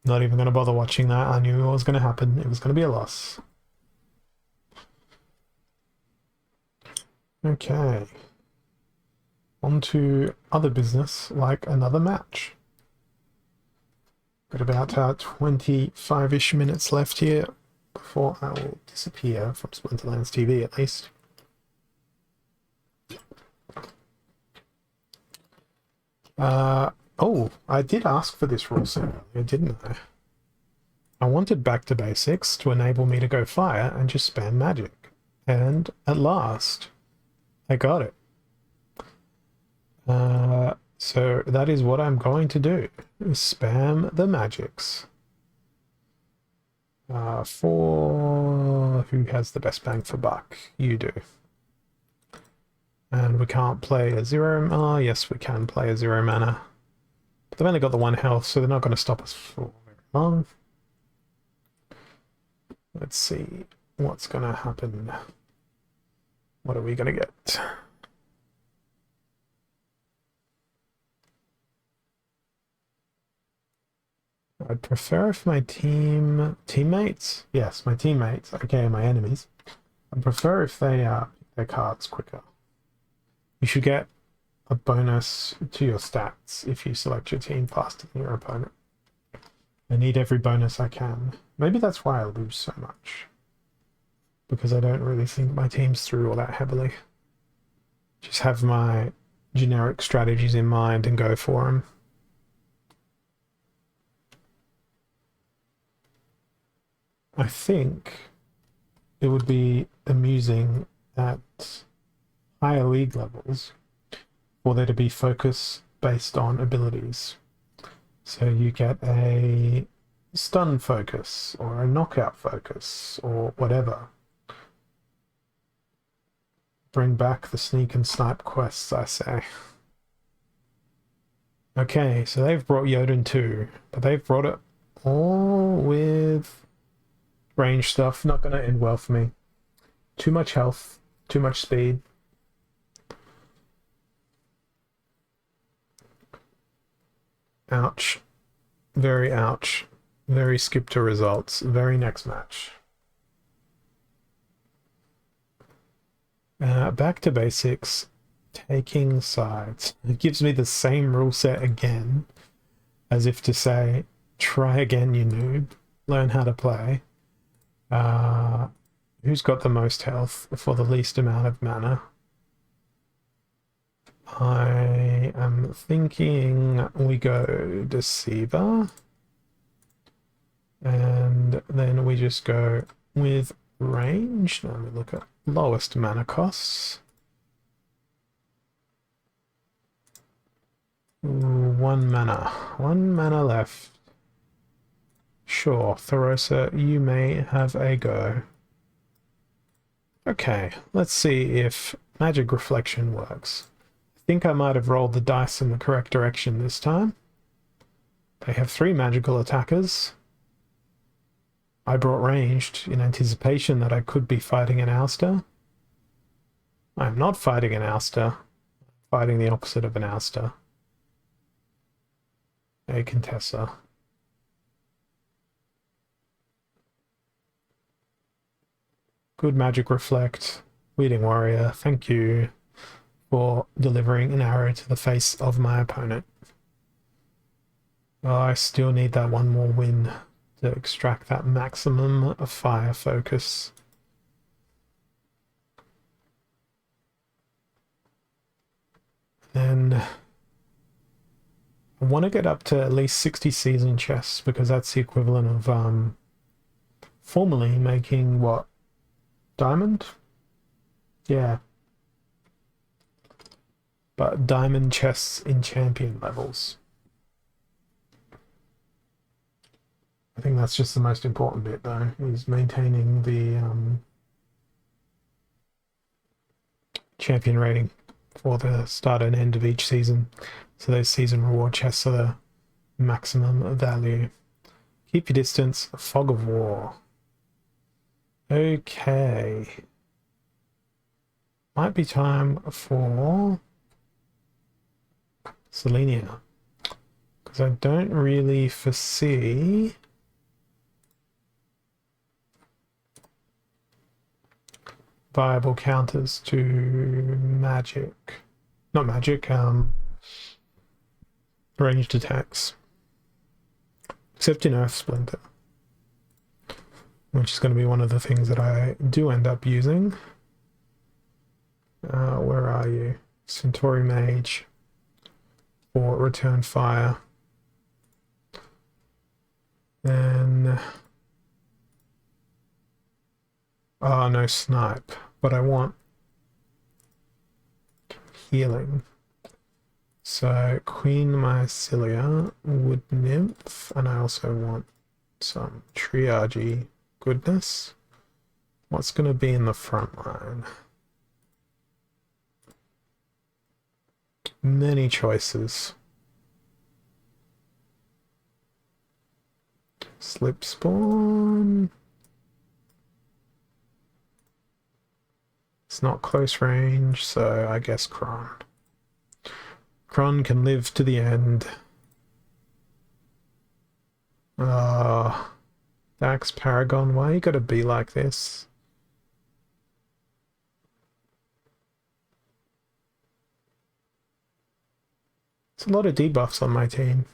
Not even going to bother watching that. I knew what was going to happen. It was going to be a loss. Okay. On to other business, like another match. Got about 25-ish minutes left here before I will disappear from Splinterlands TV, at least. Oh, I did ask for this rule set earlier, didn't I? I wanted back to basics to enable me to go fire and just spam magic. And at last, I got it. So that is what I'm going to do. Spam the magics. For who has the best bang for buck? You do. And we can't play a 0... Oh, yes, we can play a 0 mana. But they've only got the 1 health, so they're not going to stop us for very long. Let's see what's going to happen. What are we going to get? I'd prefer if my teammates, yes, my teammates, okay, my enemies, I'd prefer if they pick their cards quicker. You should get a bonus to your stats if you select your team faster than your opponent. I need every bonus I can. Maybe that's why I lose so much. Because I don't really think my team's through all that heavily. Just have my generic strategies in mind and go for them. I think it would be amusing at higher league levels for there to be focus based on abilities. So you get a stun focus or a knockout focus or whatever. Bring back the sneak and snipe quests, I say. Okay, so they've brought Jotun too, but they've brought it all with range stuff. Not going to end well for me. Too much health, too much speed. Ouch. Very ouch. Very skip to results. Very next match. Back to basics. Taking sides. It gives me the same rule set again, as if to say, try again, you noob. Learn how to play. Who's got the most health for the least amount of mana? I am thinking we go Deceiver. And then we just go with range. Now we look at lowest mana costs. Ooh, 1 mana. 1 mana left. Sure, Therosa, you may have a go. Okay, let's see if Magic Reflection works. I think I might have rolled the dice in the correct direction this time. They have 3 magical attackers. I brought ranged in anticipation that I could be fighting an ouster. I'm not fighting an ouster. I'm fighting the opposite of an ouster. A Contessa. Good Magic Reflect. Weeding Warrior, thank you for delivering an arrow to the face of my opponent. Oh, I still need that 1 more win to extract that maximum of fire focus. Then I want to get up to at least 60 season chests, because that's the equivalent of formerly making what? Diamond? Yeah. But diamond chests in champion levels. I think that's just the most important bit, though, is maintaining the champion rating for the start and end of each season. So those season reward chests are the maximum value. Keep your distance, fog of war. Okay. Might be time for Selenia. Because I don't really foresee viable counters to magic. Not magic, ranged attacks. Except in Earth Splinter, which is going to be one of the things that I do end up using. Where are you? Centauri Mage for Return Fire. Then... oh, no Snipe, but I want healing. So Queen Mycelia, Wood Nymph, and I also want some triage goodness. What's going to be in the front line? Many choices. Slip Spawn. It's not close range, so I guess Kron. Kron can live to the end. Dax Paragon, why you gotta be like this? It's a lot of debuffs on my team.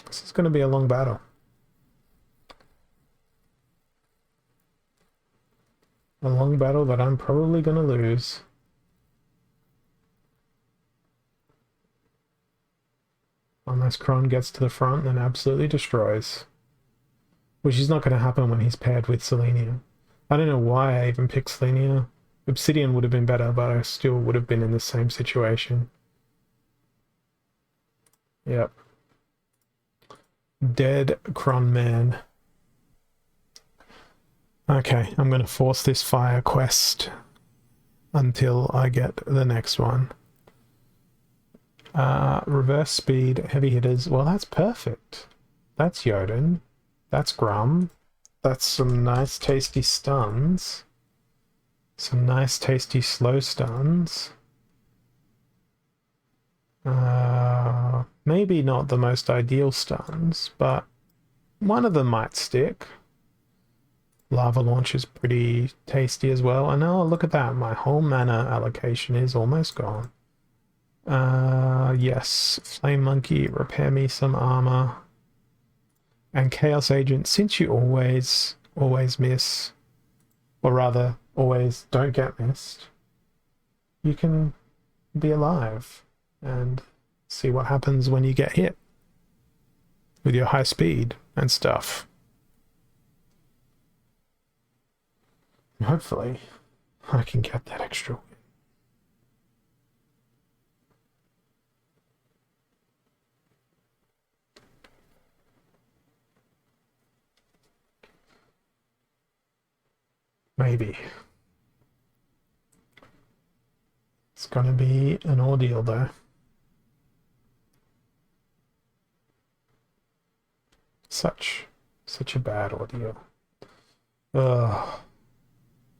This is gonna be a long battle. A long battle that I'm probably gonna lose. Unless Kron gets to the front and absolutely destroys. Which is not going to happen when he's paired with Selenia. I don't know why I even picked Selenia. Obsidian would have been better, but I still would have been in the same situation. Yep. Dead Kron man. Okay, I'm going to force this fire quest until I get the next one. Reverse speed, heavy hitters. Well, that's perfect. That's Jotun. That's Grum. That's some nice tasty stuns. Some nice tasty slow stuns. Maybe not the most ideal stuns, but one of them might stick. Lava Launch is pretty tasty as well. And oh, look at that. My whole mana allocation is almost gone. Yes. Flame Monkey, repair me some armor. And Chaos Agent, since you always miss, or rather, always don't get missed, you can be alive and see what happens when you get hit with your high speed and stuff. And hopefully, I can get that extra win. Maybe. It's gonna be an ordeal though. Such a bad ordeal. Ugh.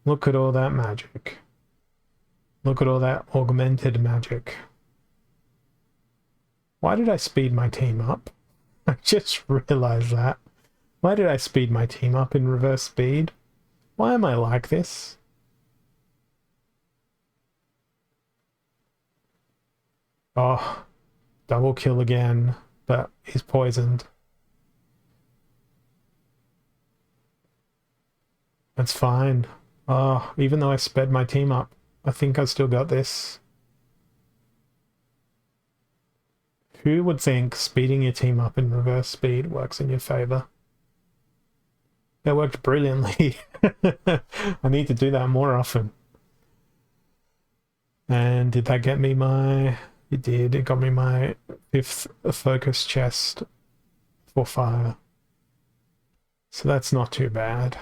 Look at all that magic. Look at all that augmented magic. Why did I speed my team up? I just realized that. Why did I speed my team up in reverse speed? Why am I like this? Oh, double kill again, but he's poisoned. That's fine. Oh, even though I sped my team up, I think I still got this. Who would think speeding your team up in reverse speed works in your favor? That worked brilliantly. I need to do that more often. And did that get me my... It did. It got me my 5th focus chest for fire. So that's not too bad.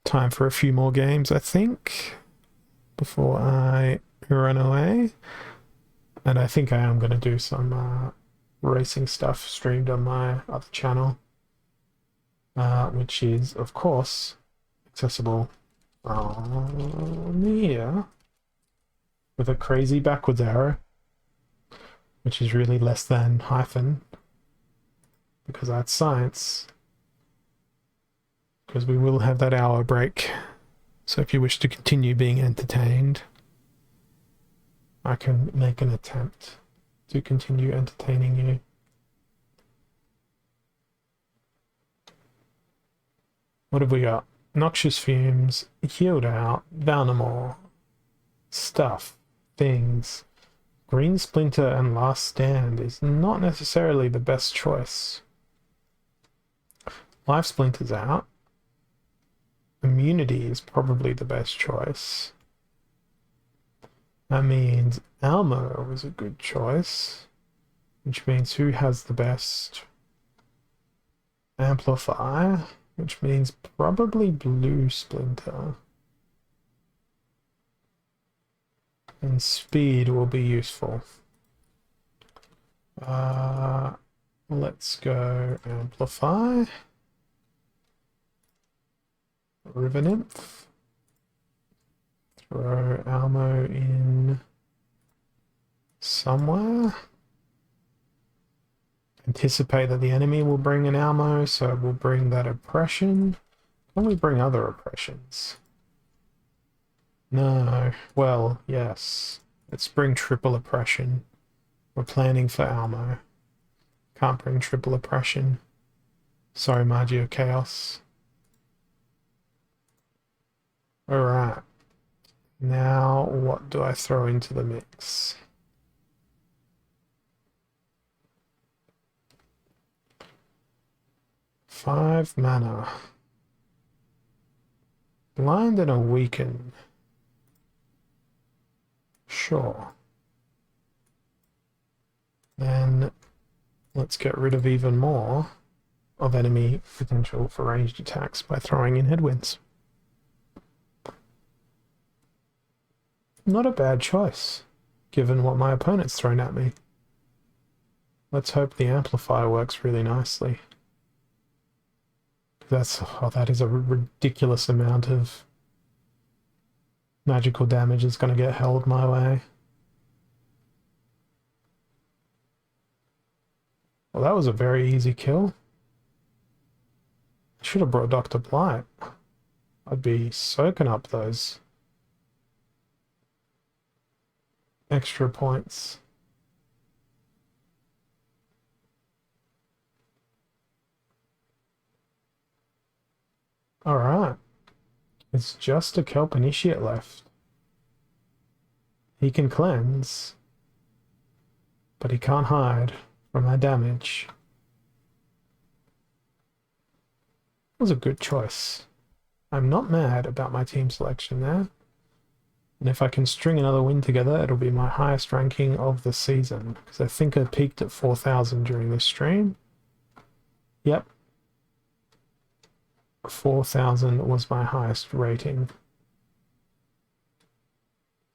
time for a few more games, I think, before I run away. And I think I am going to do some racing stuff streamed on my other channel, which is, of course, accessible from here with a crazy backwards arrow, which is really less than hyphen, because that's science. Because we will have that hour break. So if you wish to continue being entertained, I can make an attempt to continue entertaining you. What have we got? Noxious fumes, healed out, Valnamore, stuff, things. Green Splinter and Last Stand is not necessarily the best choice. Life Splinter's out. Immunity is probably the best choice. That means Almo is a good choice, which means who has the best Amplify, which means probably Blue Splinter. And speed will be useful. Let's go Amplify. River Nymph. Throw Almo in somewhere. Anticipate that the enemy will bring an Almo, so we'll bring that oppression. Can we bring other oppressions? No. Well, yes. Let's bring triple oppression. We're planning for Almo. Can't bring triple oppression. Sorry, Magio Chaos. Alright. Now, what do I throw into the mix? Five mana. Blind and a Weaken. Sure. Then let's get rid of even more of enemy potential for ranged attacks by throwing in Headwinds. Not a bad choice, given what my opponent's thrown at me. Let's hope the Amplifier works really nicely. That is a ridiculous amount of magical damage that's going to get held my way. Well, that was a very easy kill. I should have brought Dr. Blight. I'd be soaking up those extra points. Alright. It's just a Kelp Initiate left. He can cleanse, but he can't hide from that damage. It was a good choice. I'm not mad about my team selection there. And if I can string another win together, it'll be my highest ranking of the season. Because I think I peaked at 4,000 during this stream. Yep. 4,000 was my highest rating.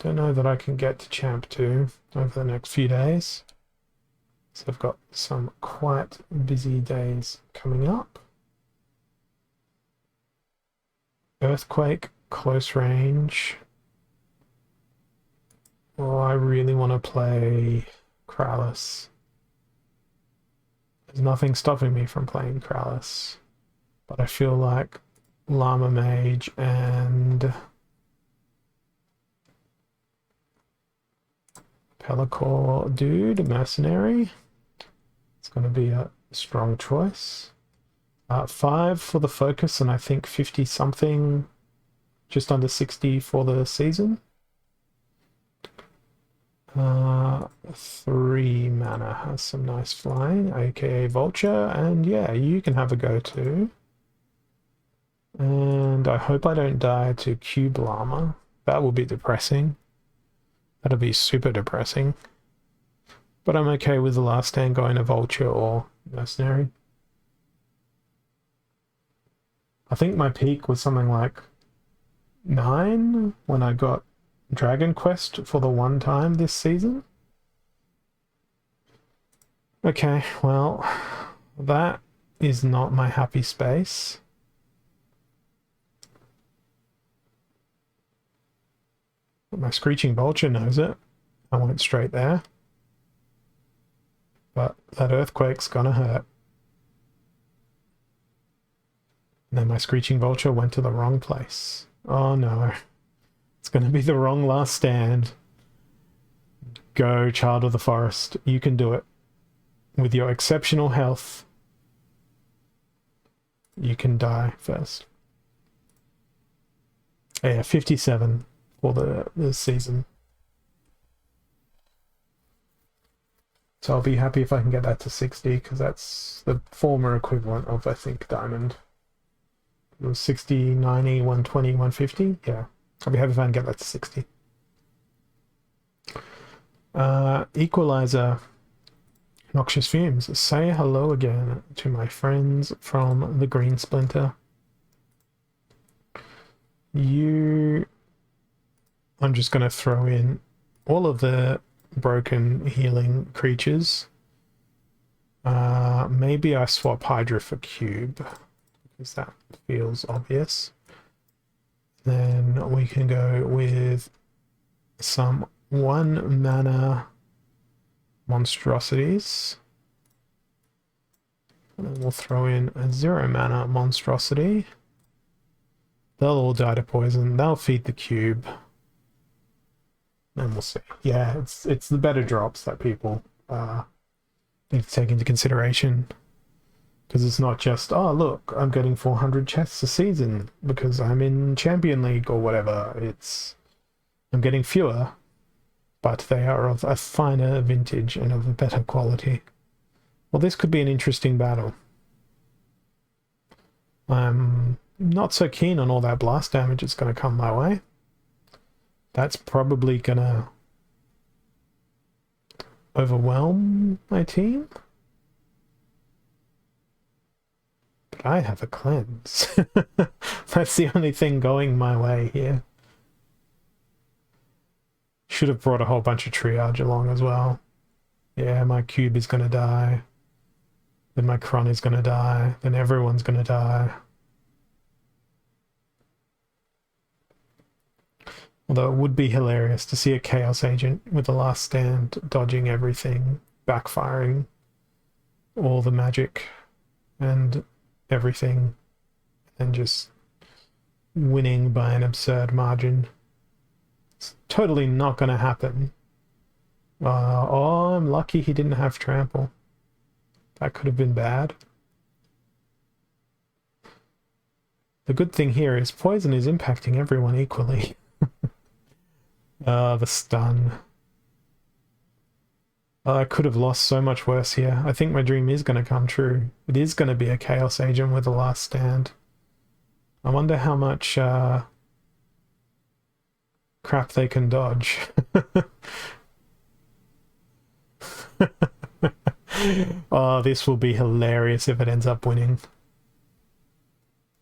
Don't know that I can get to Champ 2 over the next few days. So I've got some quite busy days coming up. Earthquake, close range. Oh, I really want to play Kralis. There's nothing stopping me from playing Kralis. But I feel like Llama Mage and Pelacor Dude, Mercenary. It's going to be a strong choice. 5 for the focus, and I think 50 something, just under 60 for the season. 3 mana has some nice flying, aka Vulture, and yeah, you can have a go too. And I hope I don't die to Cube Llama. That will be depressing. That'll be super depressing. But I'm okay with the last stand going to Vulture or Mercenary. I think my peak was something like 9 when I got Dragon Quest for the one time this season. Okay, well, that is not my happy space. My Screeching Vulture knows it. I went straight there. But that Earthquake's gonna hurt. And then my Screeching Vulture went to the wrong place. Oh no. It's gonna be the wrong last stand. Go, Child of the Forest. You can do it. With your exceptional health, you can die first. Yeah, 57 for the season. So I'll be happy if I can get that to 60, because that's the former equivalent of, I think, Diamond. It was 60, 90, 120, 150. Yeah, I'll be happy if I can get that to 60. Equalizer. Noxious Fumes. Say hello again to my friends from the Green Splinter. I'm just going to throw in all of the broken healing creatures. Maybe I swap Hydra for Cube, because that feels obvious. Then we can go with some 1 mana monstrosities. And then we'll throw in a 0 mana monstrosity. They'll all die to poison. They'll feed the cube. And we'll see. Yeah, it's the better drops that people need to take into consideration. Because it's not just, oh look, I'm getting 400 chests a season because I'm in Champion League or whatever. I'm getting fewer, but they are of a finer vintage and of a better quality. Well, this could be an interesting battle. I'm not so keen on all that blast damage that's going to come my way. That's probably going to overwhelm my team. But I have a cleanse. That's the only thing going my way here. Should have brought a whole bunch of triage along as well. Yeah, my cube is going to die. Then my Kron is going to die. Then everyone's going to die. Although it would be hilarious to see a Chaos Agent with the last stand dodging everything, backfiring all the magic and everything, and just winning by an absurd margin. It's totally not going to happen. Oh, I'm lucky he didn't have trample. That could have been bad. The good thing here is poison is impacting everyone equally. The stun. I could have lost so much worse here. I think my dream is going to come true. It is going to be a Chaos Agent with the last stand. I wonder how much crap they can dodge. Oh, this will be hilarious if it ends up winning.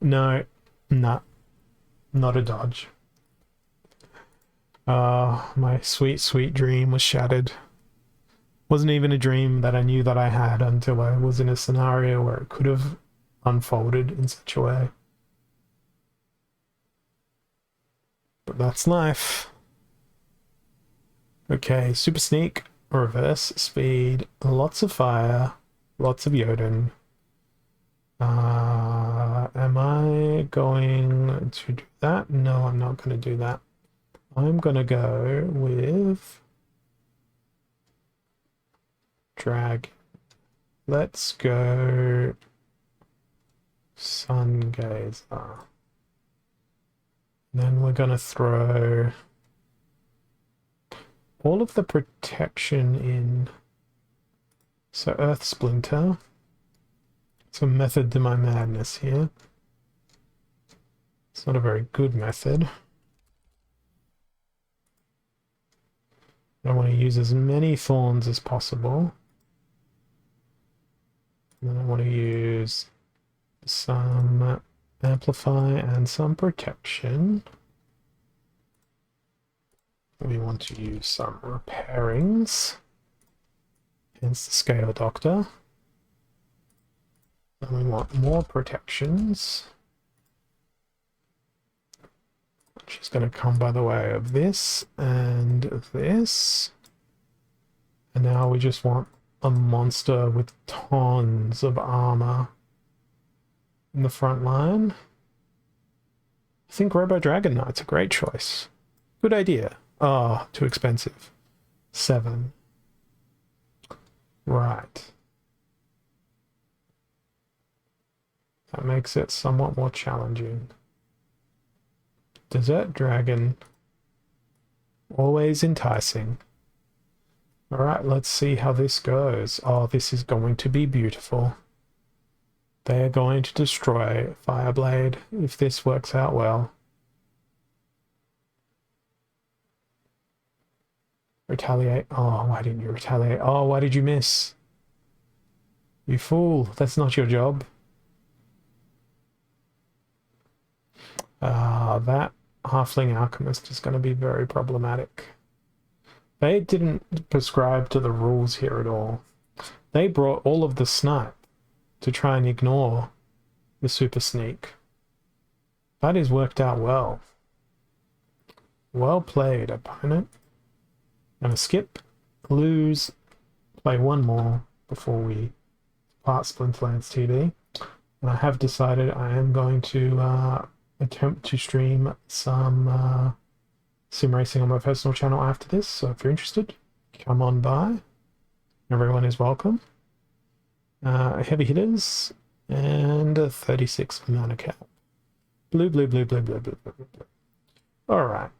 No, not a dodge. My sweet, sweet dream was shattered. Wasn't even a dream that I knew that I had until I was in a scenario where it could have unfolded in such a way. But that's life. Okay, Super Sneak, Reverse Speed, lots of fire, lots of Jotun. Am I going to do that? No, I'm not going to do that. I'm going to go with drag. Let's go Sun Gazer. Then we're going to throw all of the protection in. So Earth Splinter. Some method to my madness here. It's not a very good method. I want to use as many thorns as possible. And then I want to use some amplify and some protection. we want to use some repairings. Hence the scale doctor. And we want more protections. Which is going to come by the way of this and this. And now we just want a monster with tons of armor in the front line. I think Robo Dragon Knight's a great choice. Good idea. Oh, too expensive. 7. Right. That makes it somewhat more challenging. Desert Dragon. Always enticing. Alright, let's see how this goes. Oh, this is going to be beautiful. They are going to destroy Fireblade if this works out well. Retaliate. Oh, why didn't you retaliate? Oh, why did you miss? You fool. That's not your job. That Halfling Alchemist is going to be very problematic. They didn't prescribe to the rules here at all. They brought all of the snipe to try and ignore the super sneak. That has worked out well. Well played, opponent. Gonna skip, lose, play one more before we depart Splinterlands TV. And I have decided I am going to attempt to stream some sim racing on my personal channel after this, so if you're interested, come on by. Everyone is welcome. Heavy hitters and a 36 mana cap. Blue, blue, blue, blue, blue, blue, blue, blue, blue. Alright.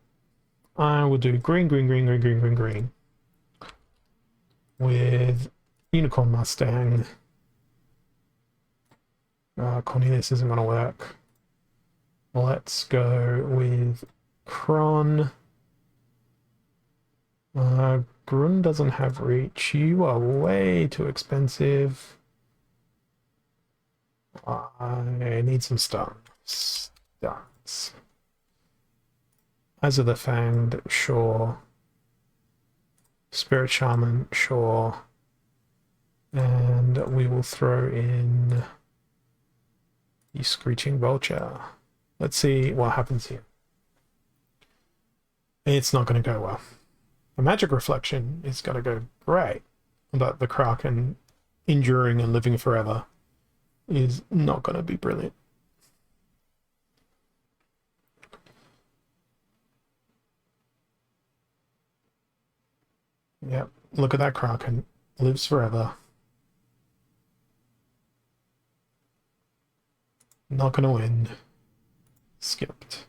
I will do green, green, green, green, green, green, green. With Unicorn Mustang. Cornelius isn't going to work. Let's go with Kron. Grun doesn't have reach. You are way too expensive. I need some stuns. Stuns. Eyes of the Fanged, sure. Spirit Shaman, sure. And we will throw in the Screeching Vulture. Let's see what happens here. It's not going to go well. The Magic Reflection is going to go great, but the Kraken enduring and living forever is not going to be brilliant. Yep, look at that Kraken. Lives forever. Not going to win. Skipped.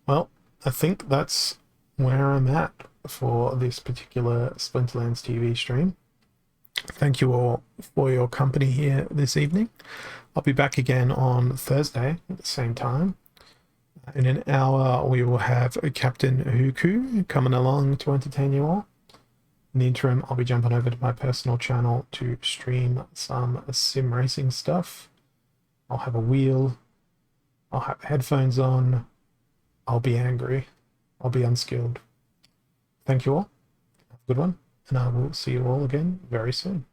Well, I think that's where I'm at for this particular Splinterlands TV stream. Thank you all for your company here this evening. I'll be back again on Thursday at the same time. In an hour, we will have Captain Huku coming along to entertain you all. In the interim, I'll be jumping over to my personal channel to stream some sim racing stuff. I'll have a wheel. I'll have headphones on. I'll be angry. I'll be unskilled. Thank you all. Have a good one. And I will see you all again very soon.